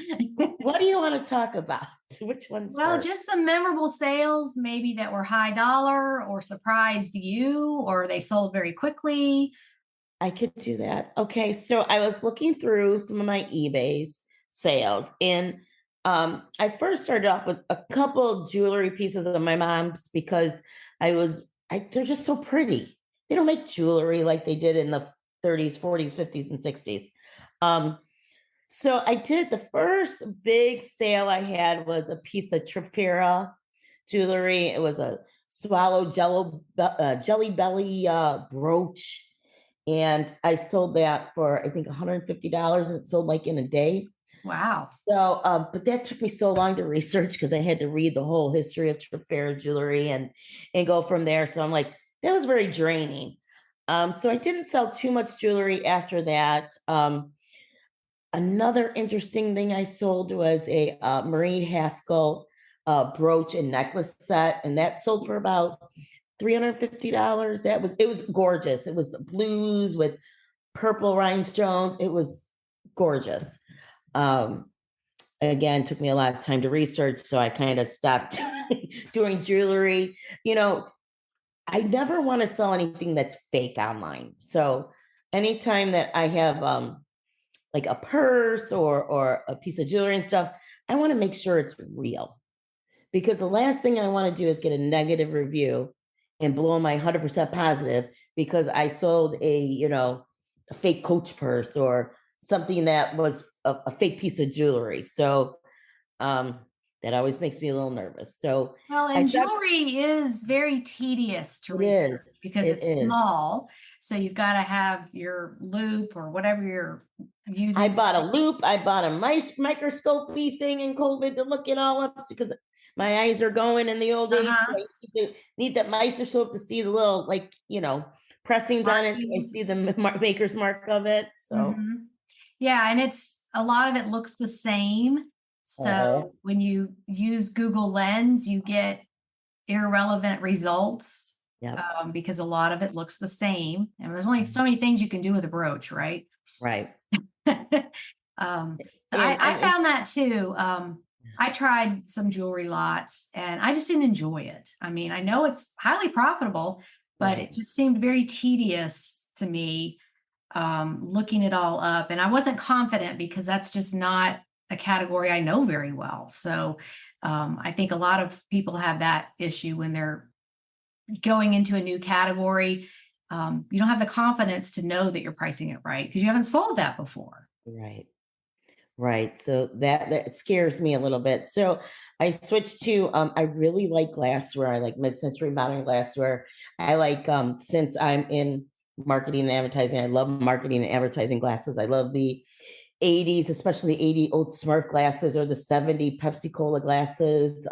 What do you want to talk about? Which ones? Well, just some memorable sales, maybe that were high dollar or surprised you, or they sold very quickly. I could do that. Okay. So I was looking through some of my eBay's sales and I first started off with a couple jewelry pieces of my mom's because they're just so pretty. They don't make jewelry like they did in the 30s, 40s, 50s, and 60s. So I did the first big sale I had was a piece of Trifera jewelry. It was a swallow jelly belly brooch. And I sold that for, I think, $150 and it sold like in a day. Wow. So, but that took me so long to research because I had to read the whole history of Trifera jewelry and go from there. So I'm like, that was very draining. So I didn't sell too much jewelry after that. Another interesting thing I sold was a Marie Haskell brooch and necklace set, and that sold for about $350. It was gorgeous. It was blues with purple rhinestones. It was gorgeous. again, took me a lot of time to research. So I kind of stopped doing jewelry. I never want to sell anything that's fake online. So anytime that I have like a purse or a piece of jewelry and stuff, I want to make sure it's real. Because the last thing I want to do is get a negative review and blow my 100% positive because I sold a fake Coach purse or something that was a fake piece of jewelry. So that always makes me a little nervous. So Well, I and said, jewelry is very tedious to it is, research because it it's is. small. So you've got to have your loop or whatever you're I using. bought a loop. I bought a microscopy thing in COVID to look it all up because my eyes are going in the old age. So Uh-huh. I need that microscope to see the little, pressings on it. I Markings. see the maker's mark of it. So, Mhm. Yeah, and it's a lot of it looks the same. uh-huh. So when you use Google Lens, you get irrelevant results Yep, because a lot of it looks the same. And there's only so many things you can do with a brooch, right? right. um, so And, I and found that too. I tried some jewelry lots and I just didn't enjoy it. I mean, I know it's highly profitable, but it right, just seemed very tedious to me looking it all up. And I wasn't confident because that's just not a category I know very well. So I think a lot of people have that issue when they're going into a new category. You don't have the confidence to know that you're pricing it right because you haven't sold that before. right. Right. So that scares me a little bit. So I switched to I really like glassware. I like mid-century modern glassware. I like since I'm in marketing and advertising, I love marketing and advertising glasses. I love the 80s, especially the 80 old Smurf glasses or the 70 Pepsi Cola glasses.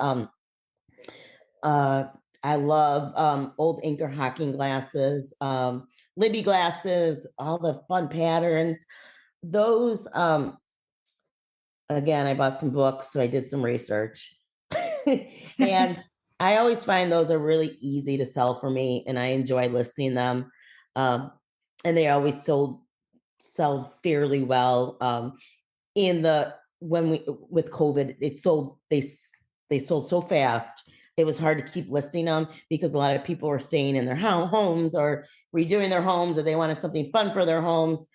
Uh I love old Anchor Hocking glasses, Libby glasses, all the fun patterns. Those again, I bought some books, so I did some research. And I always find those are really easy to sell for me, and I enjoy listing them. Um, and they always sell fairly well. In the when we with COVID, they sold so fast. It was hard to keep listing them because a lot of people were staying in their homes or redoing their homes, or they wanted something fun for their homes.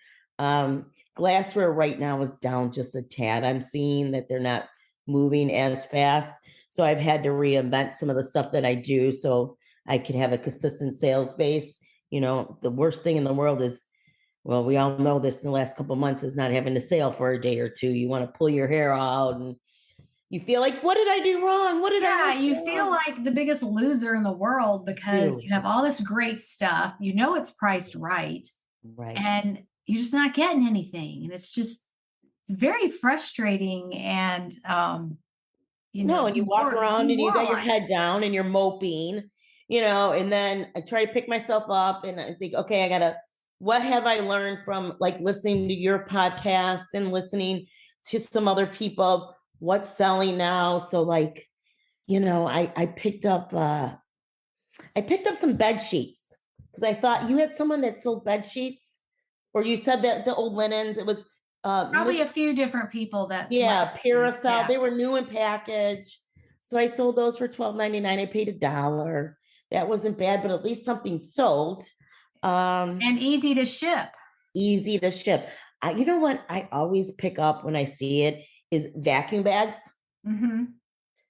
Glassware right now is down just a tad. I'm seeing that they're not moving as fast. So I've had to reinvent some of the stuff that I do so I can have a consistent sales base. The worst thing in the world is, well, we all know this in the last couple of months, is not having to sale for a day or two. You want to pull your hair out and you feel like, what did I do wrong? What did I Yeah, miss you feel wrong? like the biggest loser in the world because You you have all this great stuff. You know it's priced right, right. and you're just not getting anything. And it's very frustrating and No, and you walk around and you got your demoralizing. head down and you're moping, and then I try to pick myself up and I think, okay, what have I learned from like listening to your podcast and listening to some other people? What's selling now? So like, I picked up some bed sheets because I thought you had someone that sold bed sheets, or you said that the old linens. It was Probably Miss, a few different people that like yeah, these. Paracel. Yeah. They were new in package, so I sold those for $12.99. I paid $1. That wasn't bad, but at least something sold. Um, And easy to ship. Easy to ship. You know what I always pick up when I see it is vacuum bags, Hmm.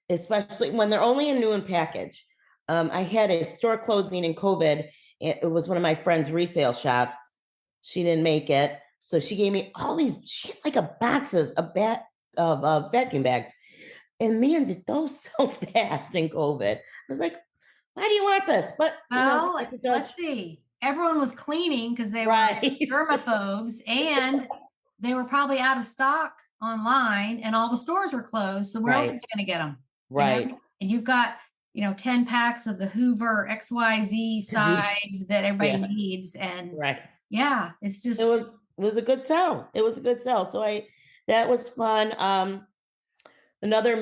especially when they're only a new in package. I had a store closing in COVID. It was one of my friend's resale shops. She didn't make it. So she gave me all these, she had like of vacuum bags. And man, did those sell fast in COVID. I was like, why do you want this? But, Well, like a judge. let's see. Everyone was cleaning because they were Right. germaphobes and they were probably out of stock online and all the stores were closed. So where else are Right. you going to get them? Right. And you've got, 10 packs of the Hoover XYZ size that everybody Yeah. needs. And Right. yeah, it's It just, was it was a good sell. It was a good sell. So that was fun. Another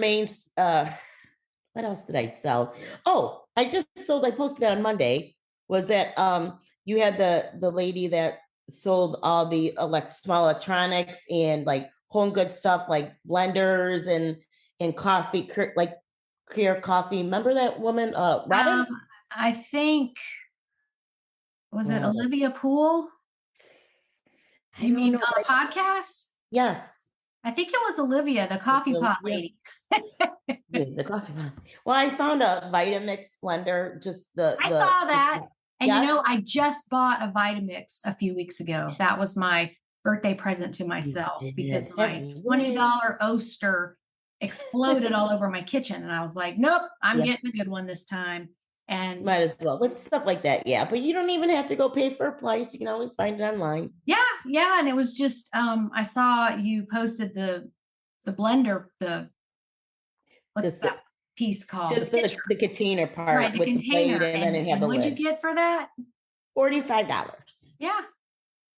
what else did I sell? Oh, I posted it on Monday, was that you had the lady that sold all the small electronics and like home good stuff like blenders and coffee, like clear coffee. Remember that woman, Robin? I think, was it Oh, Olivia Poole? I You don't mean know. on a podcast? Yes. I think it was Olivia, the coffee pot Yeah, lady. the coffee. Well, I found a Vitamix blender, just I saw that. And yes. I just bought a Vitamix a few weeks ago. That was my birthday present to myself because my $20 Oster exploded all over my kitchen. And I was like, nope, I'm getting a good one this time. And might as well with stuff like that. Yeah. But you don't even have to go pay for a price. You can always find it online. yeah. And it was just I saw you posted the blender, what's Just that piece called? just the container part, Right, the with container. the blade, and then it have the what'd lid. you get for that? $45.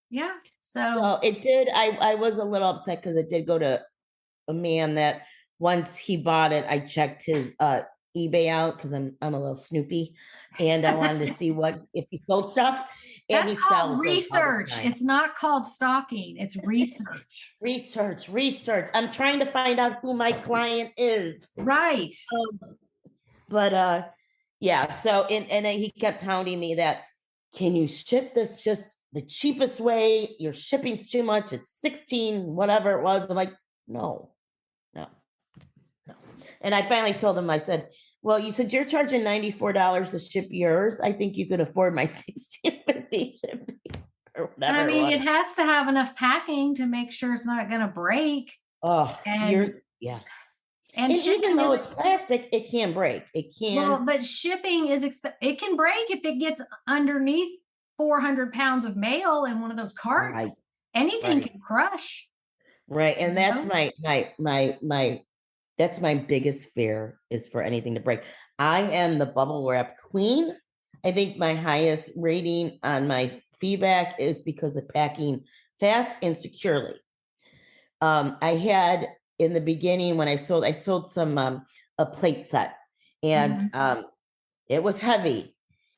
Yeah. So it did. I was a little upset because it did go to a man that once he bought it, I checked his eBay out because I'm a little snoopy, and I wanted to see if he sold stuff. And That's he called sells those all the research. time. It's not called stalking. It's research. Research. I'm trying to find out who my client is. Right. But yeah. So and then he kept hounding me that, can you ship this just the cheapest way? Your shipping's too much. It's 16, whatever it was. I'm like, no. And I finally told him, I said, well, you said you're charging $94 to ship yours. I think you could afford my $16.50 shipping or whatever. I mean, it has to have enough packing to make sure it's not going to break. Oh, and And even though it's plastic, it can break. It can. Well, but shipping is it can break if it gets underneath 400 pounds of mail in one of those carts. Right. Anything can crush. Right. And that's my that's my biggest fear, is for anything to break. I am the bubble wrap queen. I think my highest rating on my feedback is because of packing fast and securely. I had, in the beginning when I sold some a plate set, and it was heavy,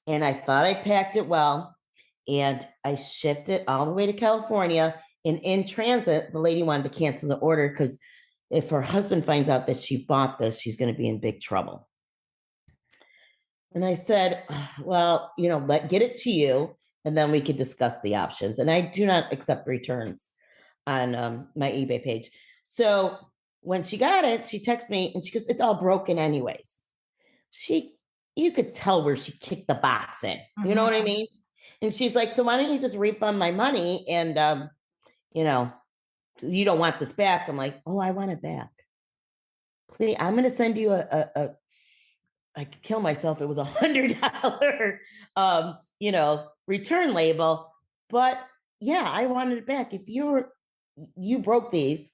and I thought I packed it well, and I shipped it all the way to California. And in transit, the lady wanted to cancel the order because if her husband finds out that she bought this, she's going to be in big trouble. And I said, well, get it to you, and then we could discuss the options. And I do not accept returns on my eBay page. So when she got it, she texted me and she goes, it's all broken anyways. You could tell where she kicked the box in. You know what I mean? And she's like, so why don't you just refund my money? And, you don't want this back. I'm like, oh, I want it back. Please, I'm going to send you I could kill myself. It was $100, return label. But yeah, I wanted it back. If you broke these,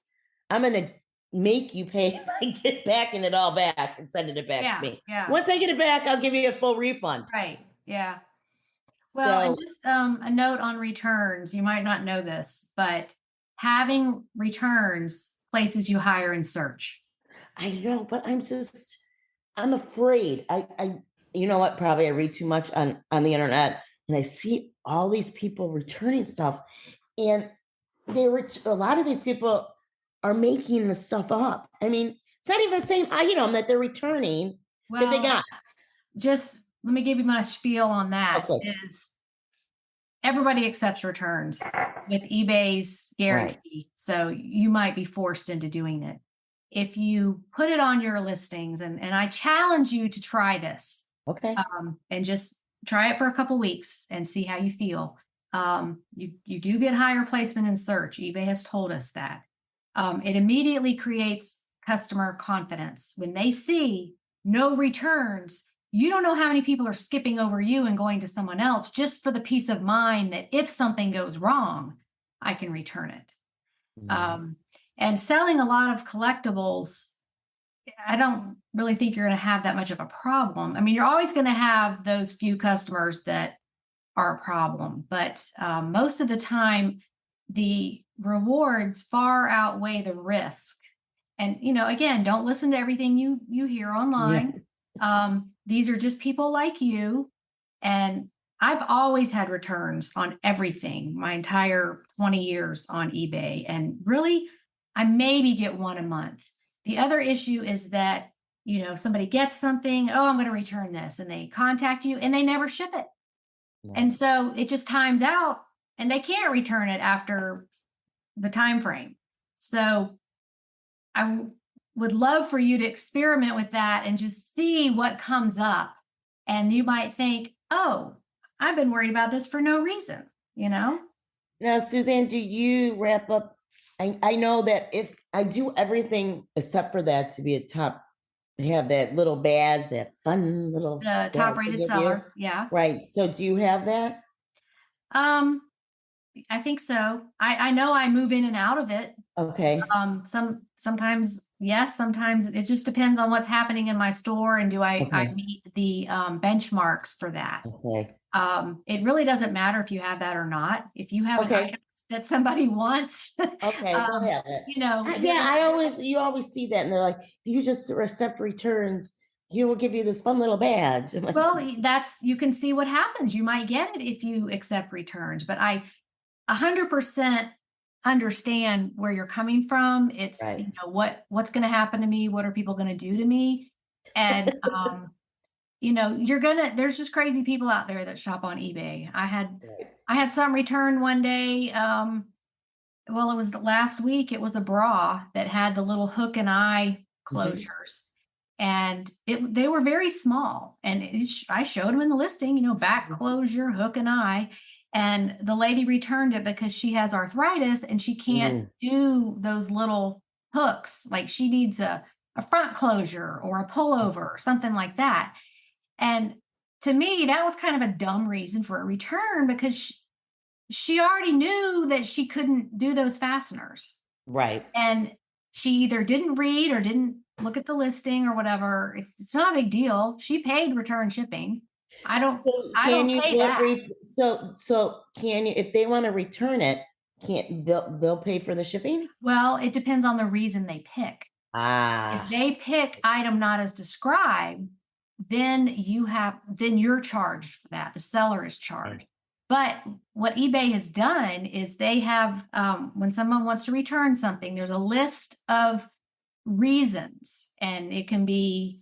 I'm going to make you pay my get back and it all back and send it back to me. Yeah. Once I get it back, I'll give you a full refund. Right. Yeah. Well, and just a note on returns. You might not know this, but having returns places you higher in search. I know, but I'm afraid. You know what? Probably I read too much on the internet, and I see all these people returning stuff, and a lot of these people are making the stuff up. I mean, it's not even the same item that they're returning that they got. Just let me give you my spiel on that. Is everybody accepts returns with eBay's guarantee. Right. So you might be forced into doing it. If you put it on your listings, and I challenge you to try this. Okay. And just try it for a couple weeks and see how you feel. You do get higher placement in search. eBay has told us that. It immediately creates customer confidence. When they see no returns, you don't know how many people are skipping over you and going to someone else just for the peace of mind that if something goes wrong, I can return it. And selling a lot of collectibles, I don't really think you're going to have that much of a problem. I mean, you're always going to have those few customers that are a problem, but most of the time, the rewards far outweigh the risk. And, again, don't listen to everything you hear online. Yeah. These are just people like you. And I've always had returns on everything, my entire 20 years on eBay. And really, I maybe get one a month. The other issue is that, somebody gets something, oh, I'm going to return this, and they contact you and they never ship it. And so it just times out and they can't return it after the time frame. So would love for you to experiment with that and just see what comes up. And you might think, oh, I've been worried about this for no reason, Now, Suzanne, do you wrap up? I know that if I do everything except for that to be a top, have that little badge, that fun little The badge top they rated give you. seller. Yeah. Right. So do you have that? I think so. I know I move in and out of it. Okay. Sometimes yes, sometimes it just depends on what's happening in my store, and do I Okay. meet the benchmarks for that. Okay. It really doesn't matter if you have that or not. If you have an Okay. item that somebody wants, Okay. They'll have it. they're- You always see that, and they're like, if you just accept returns, you will give you this fun little badge. I'm like, well, you can see what happens. You might get it if you accept returns, but I 100% understand where you're coming from. It's, Right. What's going to happen to me? What are people going to do to me? And, there's just crazy people out there that shop on eBay. I had some return one day. Well, it was the last week. It was a bra that had the little hook and eye closures. And they were very small. And I showed them in the listing, back closure, hook and eye. And the lady returned it because she has arthritis and she can't do those little hooks. Like she needs a front closure or a pullover or something like that. And to me, that was kind of a dumb reason for a return, because she already knew that she couldn't do those fasteners. Right. And she either didn't read or didn't look at the listing or whatever. It's not a big deal. She paid return shipping. I don't pay that. So can you, if they want to return it, they'll pay for the shipping? Well, it depends on the reason they pick. If they pick item not as described, then you're charged for that. The seller is charged. But what eBay has done is they have, when someone wants to return something, there's a list of reasons, and it can be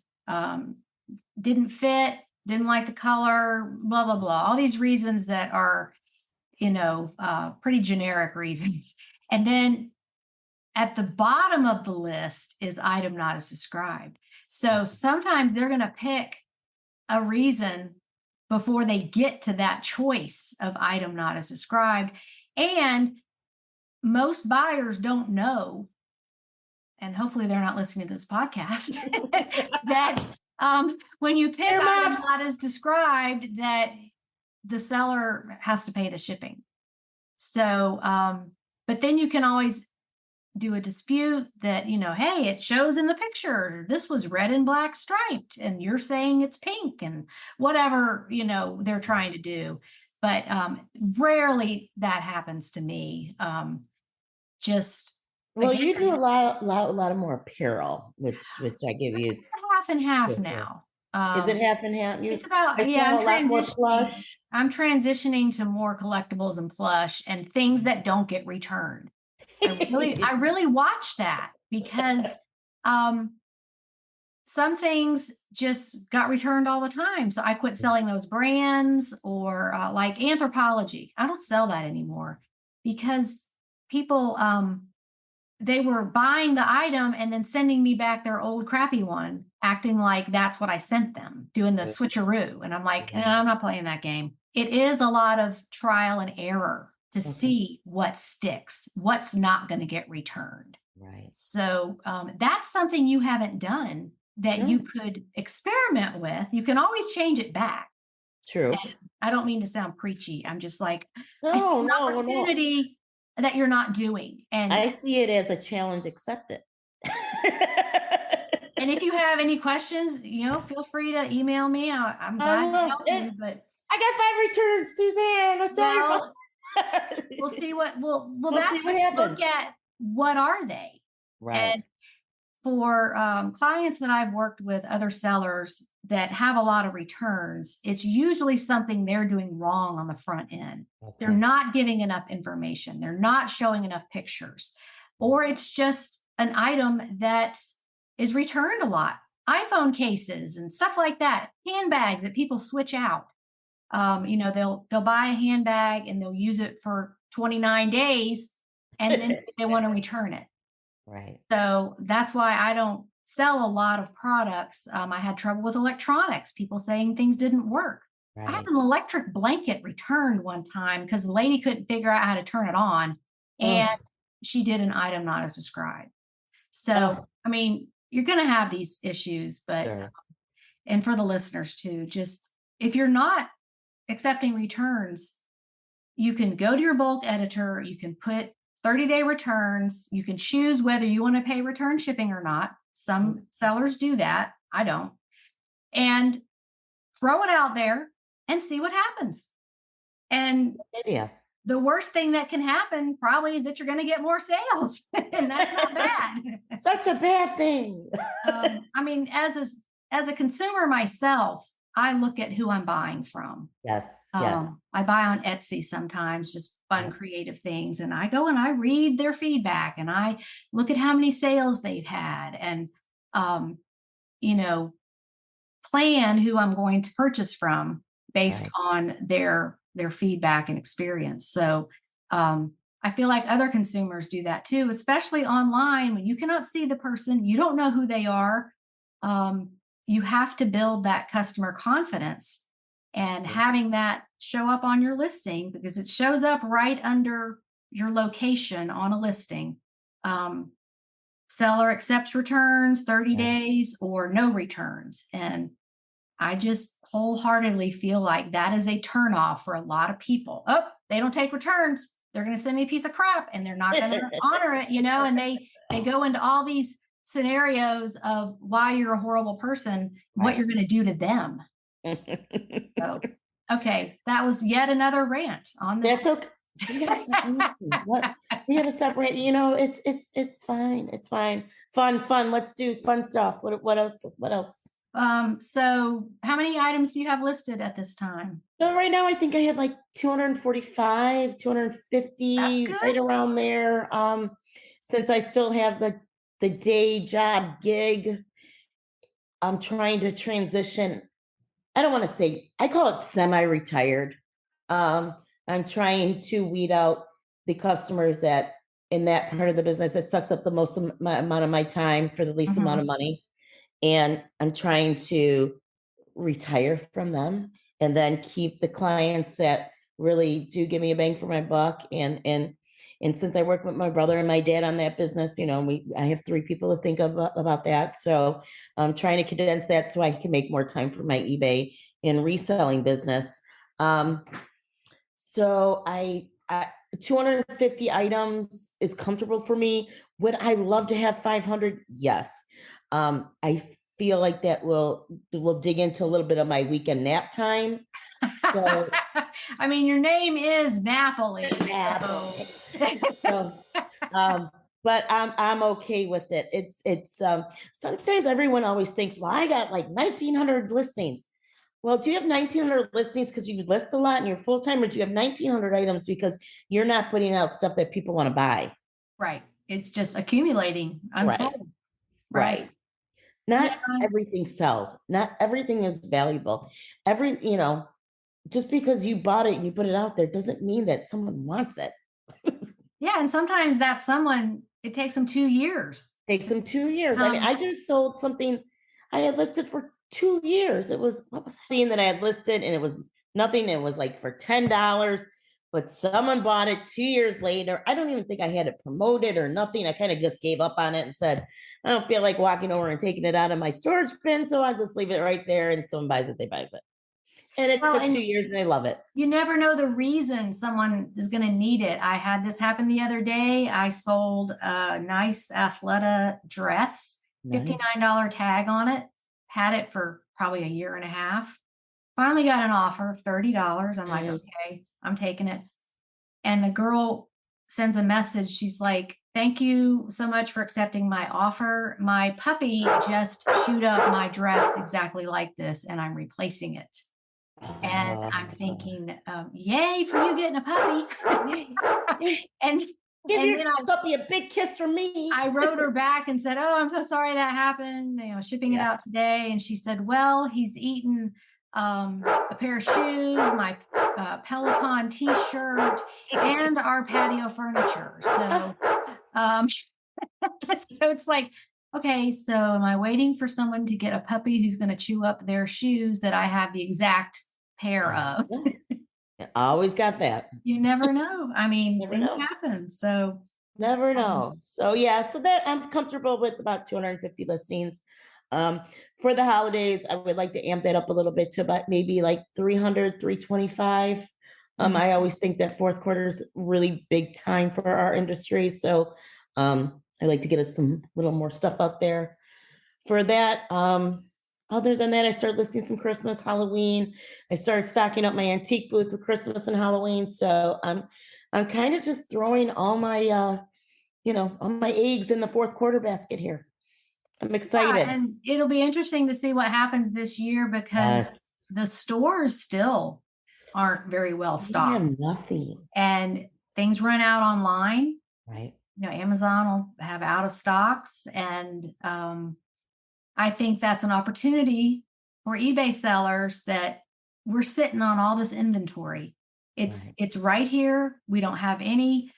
didn't fit, didn't like the color, blah, blah, blah. All these reasons that are, pretty generic reasons. And then at the bottom of the list is item not as described. So sometimes they're going to pick a reason before they get to that choice of item not as described. And most buyers don't know, and hopefully they're not listening to this podcast, that when you pick item not as described, that the seller has to pay the shipping. So, but then you can always do a dispute that, hey, it shows in the picture, this was red and black striped, and you're saying it's pink, and whatever, they're trying to do. But rarely that happens to me. Well, again, you do a lot of more apparel, which I give you. half and half now. Is it half and half? It's about, I yeah, saw a lot more plush. I'm transitioning to more collectibles and plush and things that don't get returned. I really watch that, because some things just got returned all the time. So I quit selling those brands, or like Anthropology. I don't sell that anymore, because people, they were buying the item and then sending me back their old crappy one, acting like that's what I sent them, doing the switcheroo. And I'm like, I'm not playing that game. It is a lot of trial and error to see what sticks, what's not going to get returned. Right. So that's something you haven't done that you could experiment with. You can always change it back. True. And I don't mean to sound preachy. I'm just like, I see an opportunity that you're not doing. And I see it as a challenge accepted. And if you have any questions, feel free to email me. I'm glad to help you. But I got 5 returns, Suzanne. I'll tell you. We'll see what that's see what happens. Look at what are they, right? And for clients that I've worked with, other sellers that have a lot of returns, it's usually something they're doing wrong on the front end. They're not giving enough information. They're not showing enough pictures. or it's just an item that is returned a lot. iPhone cases and stuff like that, handbags that people switch out. They'll buy a handbag and they'll use it for 29 days and then they want to return it. Right. So that's why I don't sell a lot of products. I had trouble with electronics, people saying things didn't work. I had Right. an electric blanket returned one time because the lady couldn't figure out how to turn it on, and Oh, she did an item not as described. So, oh, I mean, you're going to have these issues, but, sure. and for the listeners too, just if you're not accepting returns, you can go to your bulk editor, you can put 30-day returns, you can choose whether you want to pay return shipping or not. Some sellers do that. I don't. And throw it out there and see what happens. And Good idea. the worst thing that can happen probably is that you're going to get more sales, and that's not bad. Such a bad thing. I mean, as a consumer myself, I look at who I'm buying from. Yes. Yes. I buy on Etsy sometimes, just fun, Yeah. creative things, and I go and I read their feedback, and I look at how many sales they've had, and you know, plan who I'm going to purchase from based Right. on their feedback and experience. So I feel like other consumers do that too, especially online when you cannot see the person, you don't know who they are. You have to build that customer confidence and having that show up on your listing, because it shows up right under your location on a listing. Seller accepts returns, 30 Right. days or no returns. And I just wholeheartedly feel like that is a turnoff for a lot of people. Oh, they don't take returns. They're going to send me a piece of crap and they're not going to honor it, and they go into all these scenarios of why you're a horrible person, what Right. you're going to do to them. So, okay, that was yet another rant on this. That's okay. We gotta stop listening. What we gotta separate, it's fine. It's fine. Fun. Let's do fun stuff. What else? What else? So how many items do you have listed at this time? So right now I think I have like 245, That's 250, right good. around there. Since I still have the day job gig, I'm trying to transition. I don't want to say, I call it semi-retired. Um, I'm trying to weed out the customers that in that part of the business that sucks up the most amount of my time for the least amount of money. And I'm trying to retire from them and then keep the clients that really do give me a bang for my buck. And since I work with my brother and my dad on that business, I have 3 people to think about that. So I'm trying to condense that so I can make more time for my eBay and reselling business. So I 250 items is comfortable for me. Would I love to have 500? Yes. I feel like that will dig into a little bit of my weekend nap time. So, I mean, your name is Napoli. so, but I'm okay with it. It's sometimes everyone always thinks, well, I got like 1,900 listings. Well, do you have 1,900 listings because you list a lot and you're full time, or do you have 1,900 items because you're not putting out stuff that people want to buy? Right. It's just accumulating Right. unsold. Right. Yeah. Not everything sells. Not everything is valuable. Just because you bought it and you put it out there doesn't mean that someone wants it. Yeah. And sometimes that someone, it takes them 2 years. Takes them 2 years. I mean, I just sold something I had listed for 2 years. It was what was the thing that I had listed, and it was nothing. It was like for $10, but someone bought it 2 years later. I don't even think I had it promoted or nothing. I kind of just gave up on it and said, I don't feel like walking over and taking it out of my storage bin, so I'll just leave it right there. And if someone buys it, they buys it. And it took 2 years, and they love it. You never know the reason someone is going to need it. I had this happen the other day. I sold a nice Athleta dress, Nice. $59 tag on it, had it for probably a year and a half. Finally got an offer of $30. I'm like, okay, I'm taking it. And the girl sends a message. She's like, thank you so much for accepting my offer. My puppy just chewed up my dress exactly like this, and I'm replacing it. And I'm thinking, yay for you getting a puppy. And Give And your then puppy a big kiss from me. I wrote her back and said, "Oh, I'm so sorry that happened. Shipping it out today." And she said, "Well, he's eaten a pair of shoes, my Peloton T-shirt, and our patio furniture." So, so it's like, okay, so am I waiting for someone to get a puppy who's going to chew up their shoes that I have the exact pair of? I always got that. You never know. I mean, Never things know. happen. So Never know. So yeah, so that I'm comfortable with about 250 listings. For the holidays, I would like to amp that up a little bit to about maybe like 300, 325. I always think that fourth quarter is really big time for our industry. So I like to get us some little more stuff out there for that. Other than that, I started listing some Christmas, Halloween. I started stocking up my antique booth for Christmas and Halloween. So I'm kind of just throwing all my all my eggs in the fourth quarter basket here. I'm excited. Yeah, and it'll be interesting to see what happens this year because the stores still aren't very well stocked. Nothing. And things run out online. Right. Amazon will have out of stocks. And I think that's an opportunity for eBay sellers that we're sitting on all this inventory. It's right here. We don't have any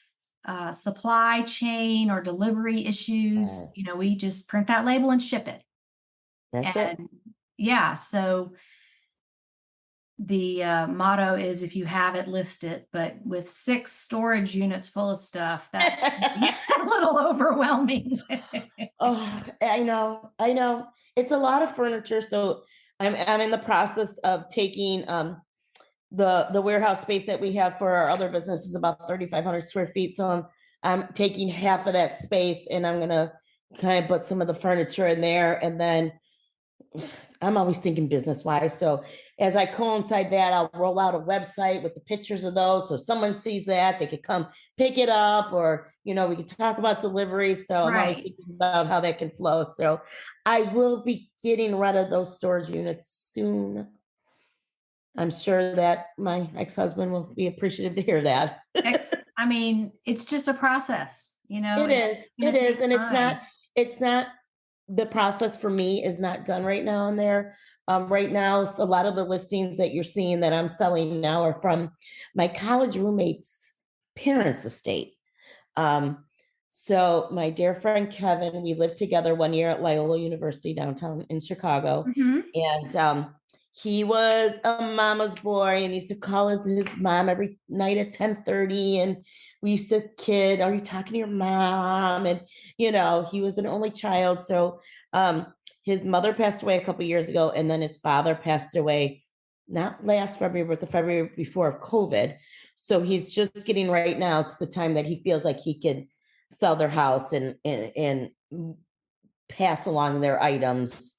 supply chain or delivery issues. We just print that label and ship it. That's it. Yeah. So the motto is, if you have it, list it. But with 6 storage units full of stuff, that's a little overwhelming. Oh, I know. It's a lot of furniture. So I'm in the process of taking the warehouse space that we have for our other business is about 3,500 square feet. So I'm taking half of that space and I'm gonna kind of put some of the furniture in there. And then I'm always thinking business wise. So as I coincide that, I'll roll out a website with the pictures of those. So if someone sees that, they could come pick it up, or, we could talk about delivery. So I'm always thinking about how that can flow. So I will be getting rid of those storage units soon. I'm sure that my ex-husband will be appreciative to hear that. I mean, it's just a process, It is. And it's not, the process for me is not done right now in there. Right now, a lot of the listings that you're seeing that I'm selling now are from my college roommate's parents' estate. So my dear friend Kevin, we lived together one year at Loyola University downtown in Chicago. And he was a mama's boy and he used to call his mom every night at 10:30. And we used to kid, "Are you talking to your mom?" And, he was an only child. So his mother passed away a couple of years ago. And then his father passed away, not last February, but the February before COVID. So he's just getting right now to the time that he feels like he could sell their house and pass along their items.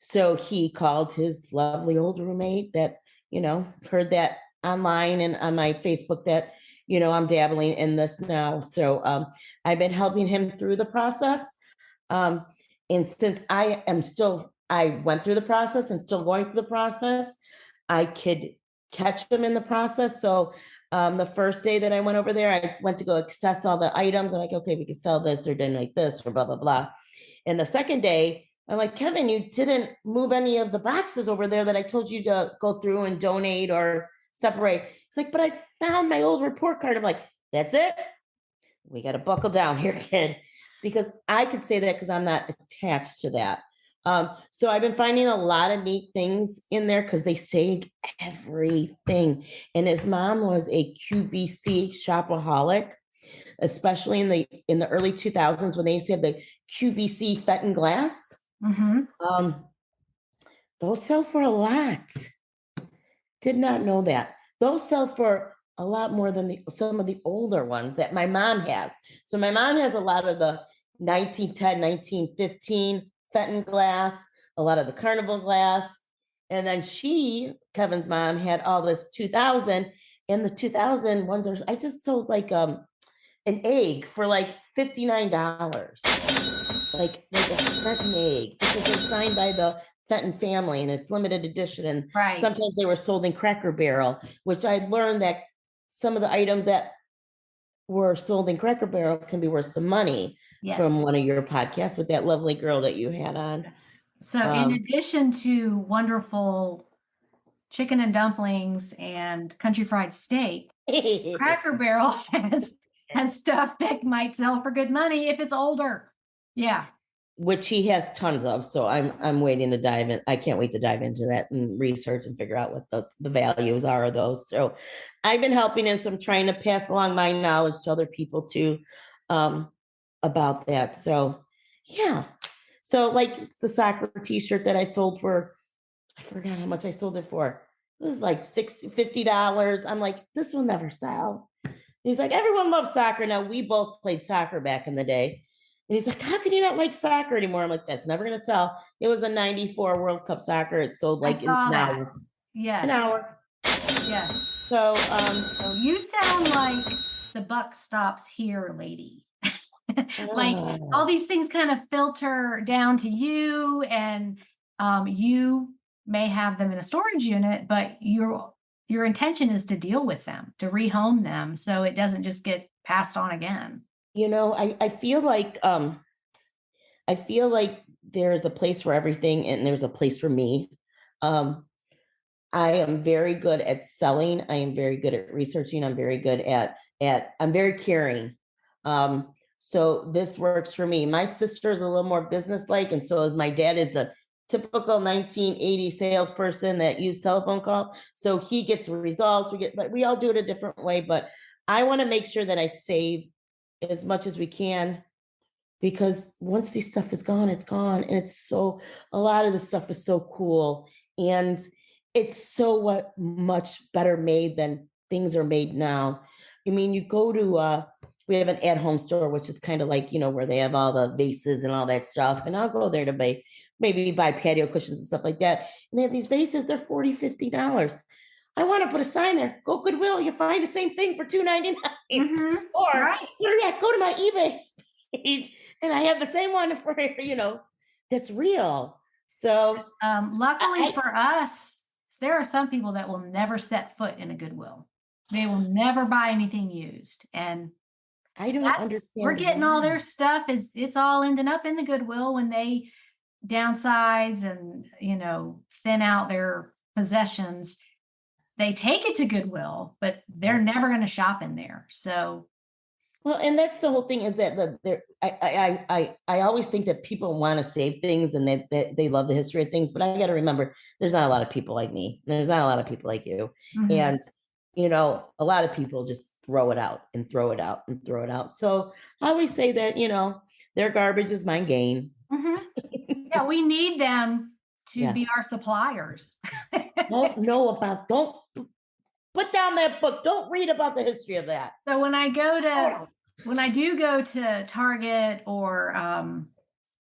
So he called his lovely old roommate that, heard that online and on my Facebook that, I'm dabbling in this now. So I've been helping him through the process. And since I went through the process and still going through the process, I could catch them in the process. So the first day that I went over there, I went to go access all the items. I'm like, okay, we can sell this or didn't like this or blah, blah, blah. And the second day, I'm like, "Kevin, you didn't move any of the boxes over there that I told you to go through and donate or separate." It's like, "But I found my old report card." I'm like, "That's it. We got to buckle down here, kid." Because I could say that because I'm not attached to that. So I've been finding a lot of neat things in there because they saved everything. And his mom was a QVC shopaholic, especially in the early 2000s when they used to have the QVC Fenton glass. Those sell for a lot. Did not know that. Those sell for a lot more than some of the older ones that my mom has. So my mom has a lot of the 1910, 1915 Fenton glass, a lot of the Carnival glass. And then Kevin's mom, had all this 2000, and the 2000 ones I just sold like an egg for like $59. Like a Fenton egg, because they're signed by the Fenton family and it's limited edition. And sometimes they were sold in Cracker Barrel, which I learned that some of the items that were sold in Cracker Barrel can be worth some money Yes. from one of your podcasts with that lovely girl that you had on. So in addition to wonderful chicken and dumplings and country fried steak, Cracker Barrel has stuff that might sell for good money if it's older. Yeah. Which he has tons of. So I'm waiting to dive in. I can't wait to dive into that and research and figure out what the values are of those. So I've been helping, and so I'm trying to pass along my knowledge to other people too, about that. So yeah. So like the soccer t-shirt that I sold for, I forgot how much I sold it for. It was like $50. I'm like, this will never sell. And he's like, everyone loves soccer. Now, we both played soccer back in the day. And he's like, how can you not like soccer anymore? I'm like, that's never going to sell. It was a 94 World Cup soccer. It sold like I saw an that. hour. Yes. An hour. Yes. So you sound like the buck stops here, lady. Like all these things kind of filter down to you, and you may have them in a storage unit, but your intention is to deal with them, to rehome them, so it doesn't just get passed on again. you know, I feel like there's a place for everything, and there's a place for me. I am very good at selling. I am very good at researching. I'm very good at I'm very caring. So this works for me. My sister is a little more business-like, and so is my dad is the typical 1980 salesperson that used telephone call. So he gets results. But we all do it a different way. But I want to make sure that I save as much as we can, because once this stuff is gone, it's gone. And a lot of the stuff is so cool. And it's so much better made than things are made now. I mean, you go to, we have an at-home store, which is kind of like, where they have all the vases and all that stuff. And I'll go there to maybe buy patio cushions and stuff like that. And they have these vases, they're $40, $50. I want to put a sign there. Go Goodwill, you find the same thing for $2.99. Mm-hmm. Or right. Go to my eBay page, and I have the same one for that's real. So luckily for us, there are some people that will never set foot in a Goodwill. They will never buy anything used, and I don't understand. We're getting all their stuff it's all ending up in the Goodwill when they downsize and thin out their possessions. They take it to Goodwill, but they're never going to shop in there. So, well, and that's the whole thing, is that I always think that people want to save things, and that they love the history of things. But I got to remember, there's not a lot of people like me. There's not a lot of people like you, and a lot of people just throw it out and throw it out and throw it out. So I always say that their garbage is my gain. Yeah, we need them to be our suppliers. Don't put down that book. Don't read about the history of that. So when I do go to Target or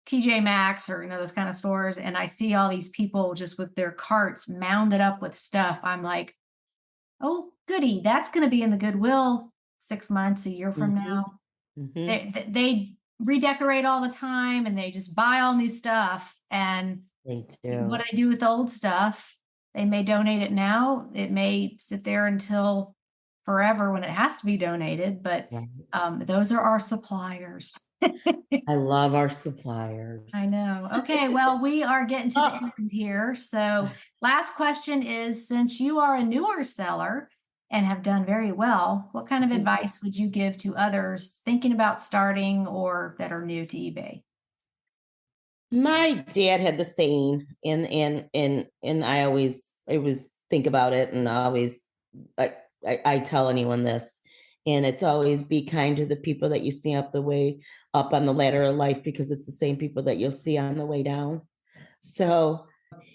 TJ Maxx or those kind of stores, and I see all these people just with their carts mounded up with stuff, I'm like, oh goody, that's going to be in the Goodwill 6 months, a year from now. They redecorate all the time, and they just buy all new stuff. And what I do with the old stuff, they may donate it now. It may sit there until forever when it has to be donated, but those are our suppliers. I love our suppliers. I know. Okay, well, we are getting to the end here. So last question is, since you are a newer seller and have done very well, what kind of advice would you give to others thinking about starting or that are new to eBay? My dad had the saying, and I always think about it, and I tell anyone this, and it's always be kind to the people that you see up on the ladder of life, because it's the same people that you'll see on the way down. So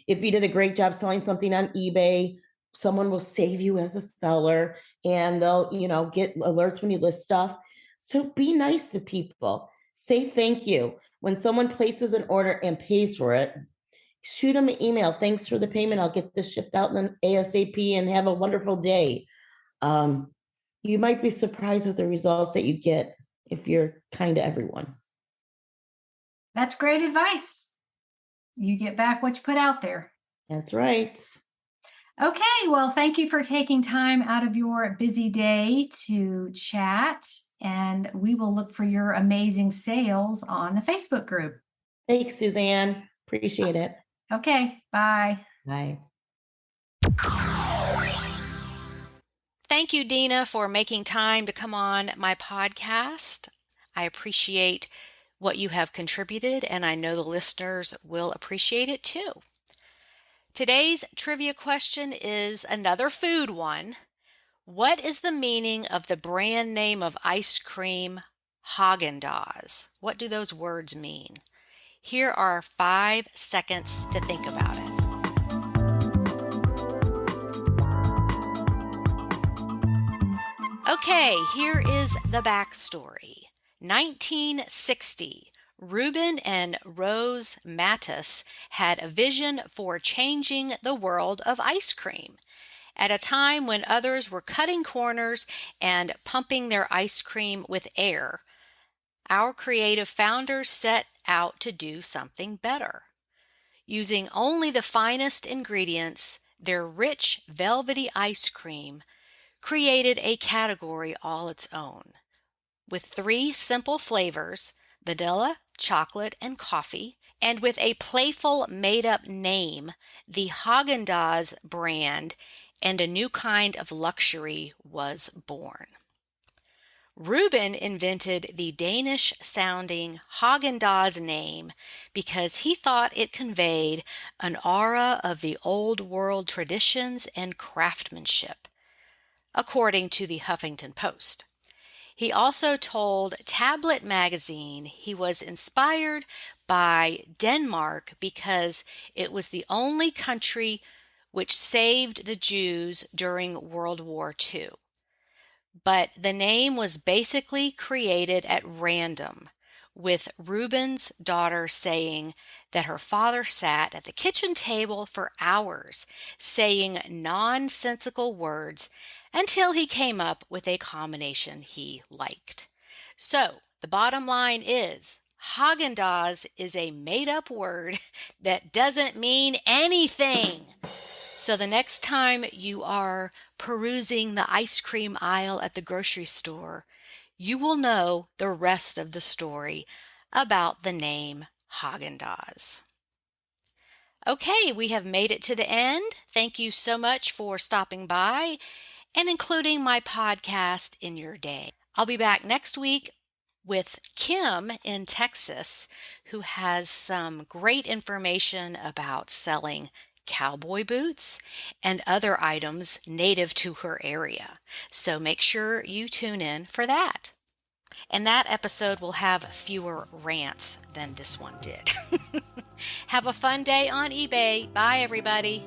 if you did a great job selling something on eBay, someone will save you as a seller, and they'll get alerts when you list stuff. So be nice to people. Say thank you. When someone places an order and pays for it, shoot them an email. Thanks for the payment. I'll get this shipped out in ASAP, and have a wonderful day. You might be surprised with the results that you get if you're kind to everyone. That's great advice. You get back what you put out there. That's right. Okay, well, thank you for taking time out of your busy day to chat, and we will look for your amazing sales on the Facebook group. Thanks, Suzanne. Appreciate it. Okay, bye. Bye. Thank you, Dena, for making time to come on my podcast. I appreciate what you have contributed, and I know the listeners will appreciate it too. Today's trivia question is another food one. What is the meaning of the brand name of ice cream Haagen-Dazs? What do those words mean? Here are 5 seconds to think about it. Okay, here is the backstory. 1960, Reuben and Rose Mattis had a vision for changing the world of ice cream. At a time when others were cutting corners and pumping their ice cream with air, our creative founders set out to do something better. Using only the finest ingredients, their rich, velvety ice cream created a category all its own. With 3 simple flavors, vanilla, chocolate, and coffee, and with a playful made-up name, the Haagen-Dazs brand and a new kind of luxury was born. Reuben invented the Danish-sounding Haagen-Dazs name because he thought it conveyed an aura of the old-world traditions and craftsmanship, according to the Huffington Post. He also told Tablet magazine he was inspired by Denmark because it was the only country which saved the Jews during World War II. But the name was basically created at random, with Reuben's daughter saying that her father sat at the kitchen table for hours saying nonsensical words until he came up with a combination he liked. So the bottom line is Haagen-Dazs is a made-up word that doesn't mean anything. So the next time you are perusing the ice cream aisle at the grocery store, you will know the rest of the story about the name Haagen-Dazs. Okay, we have made it to the end. Thank you so much for stopping by and including my podcast in your day. I'll be back next week with Kim in Texas, who has some great information about selling cowboy boots and other items native to her area. So make sure you tune in for that. And that episode will have fewer rants than this one did. Have a fun day on eBay. Bye, everybody.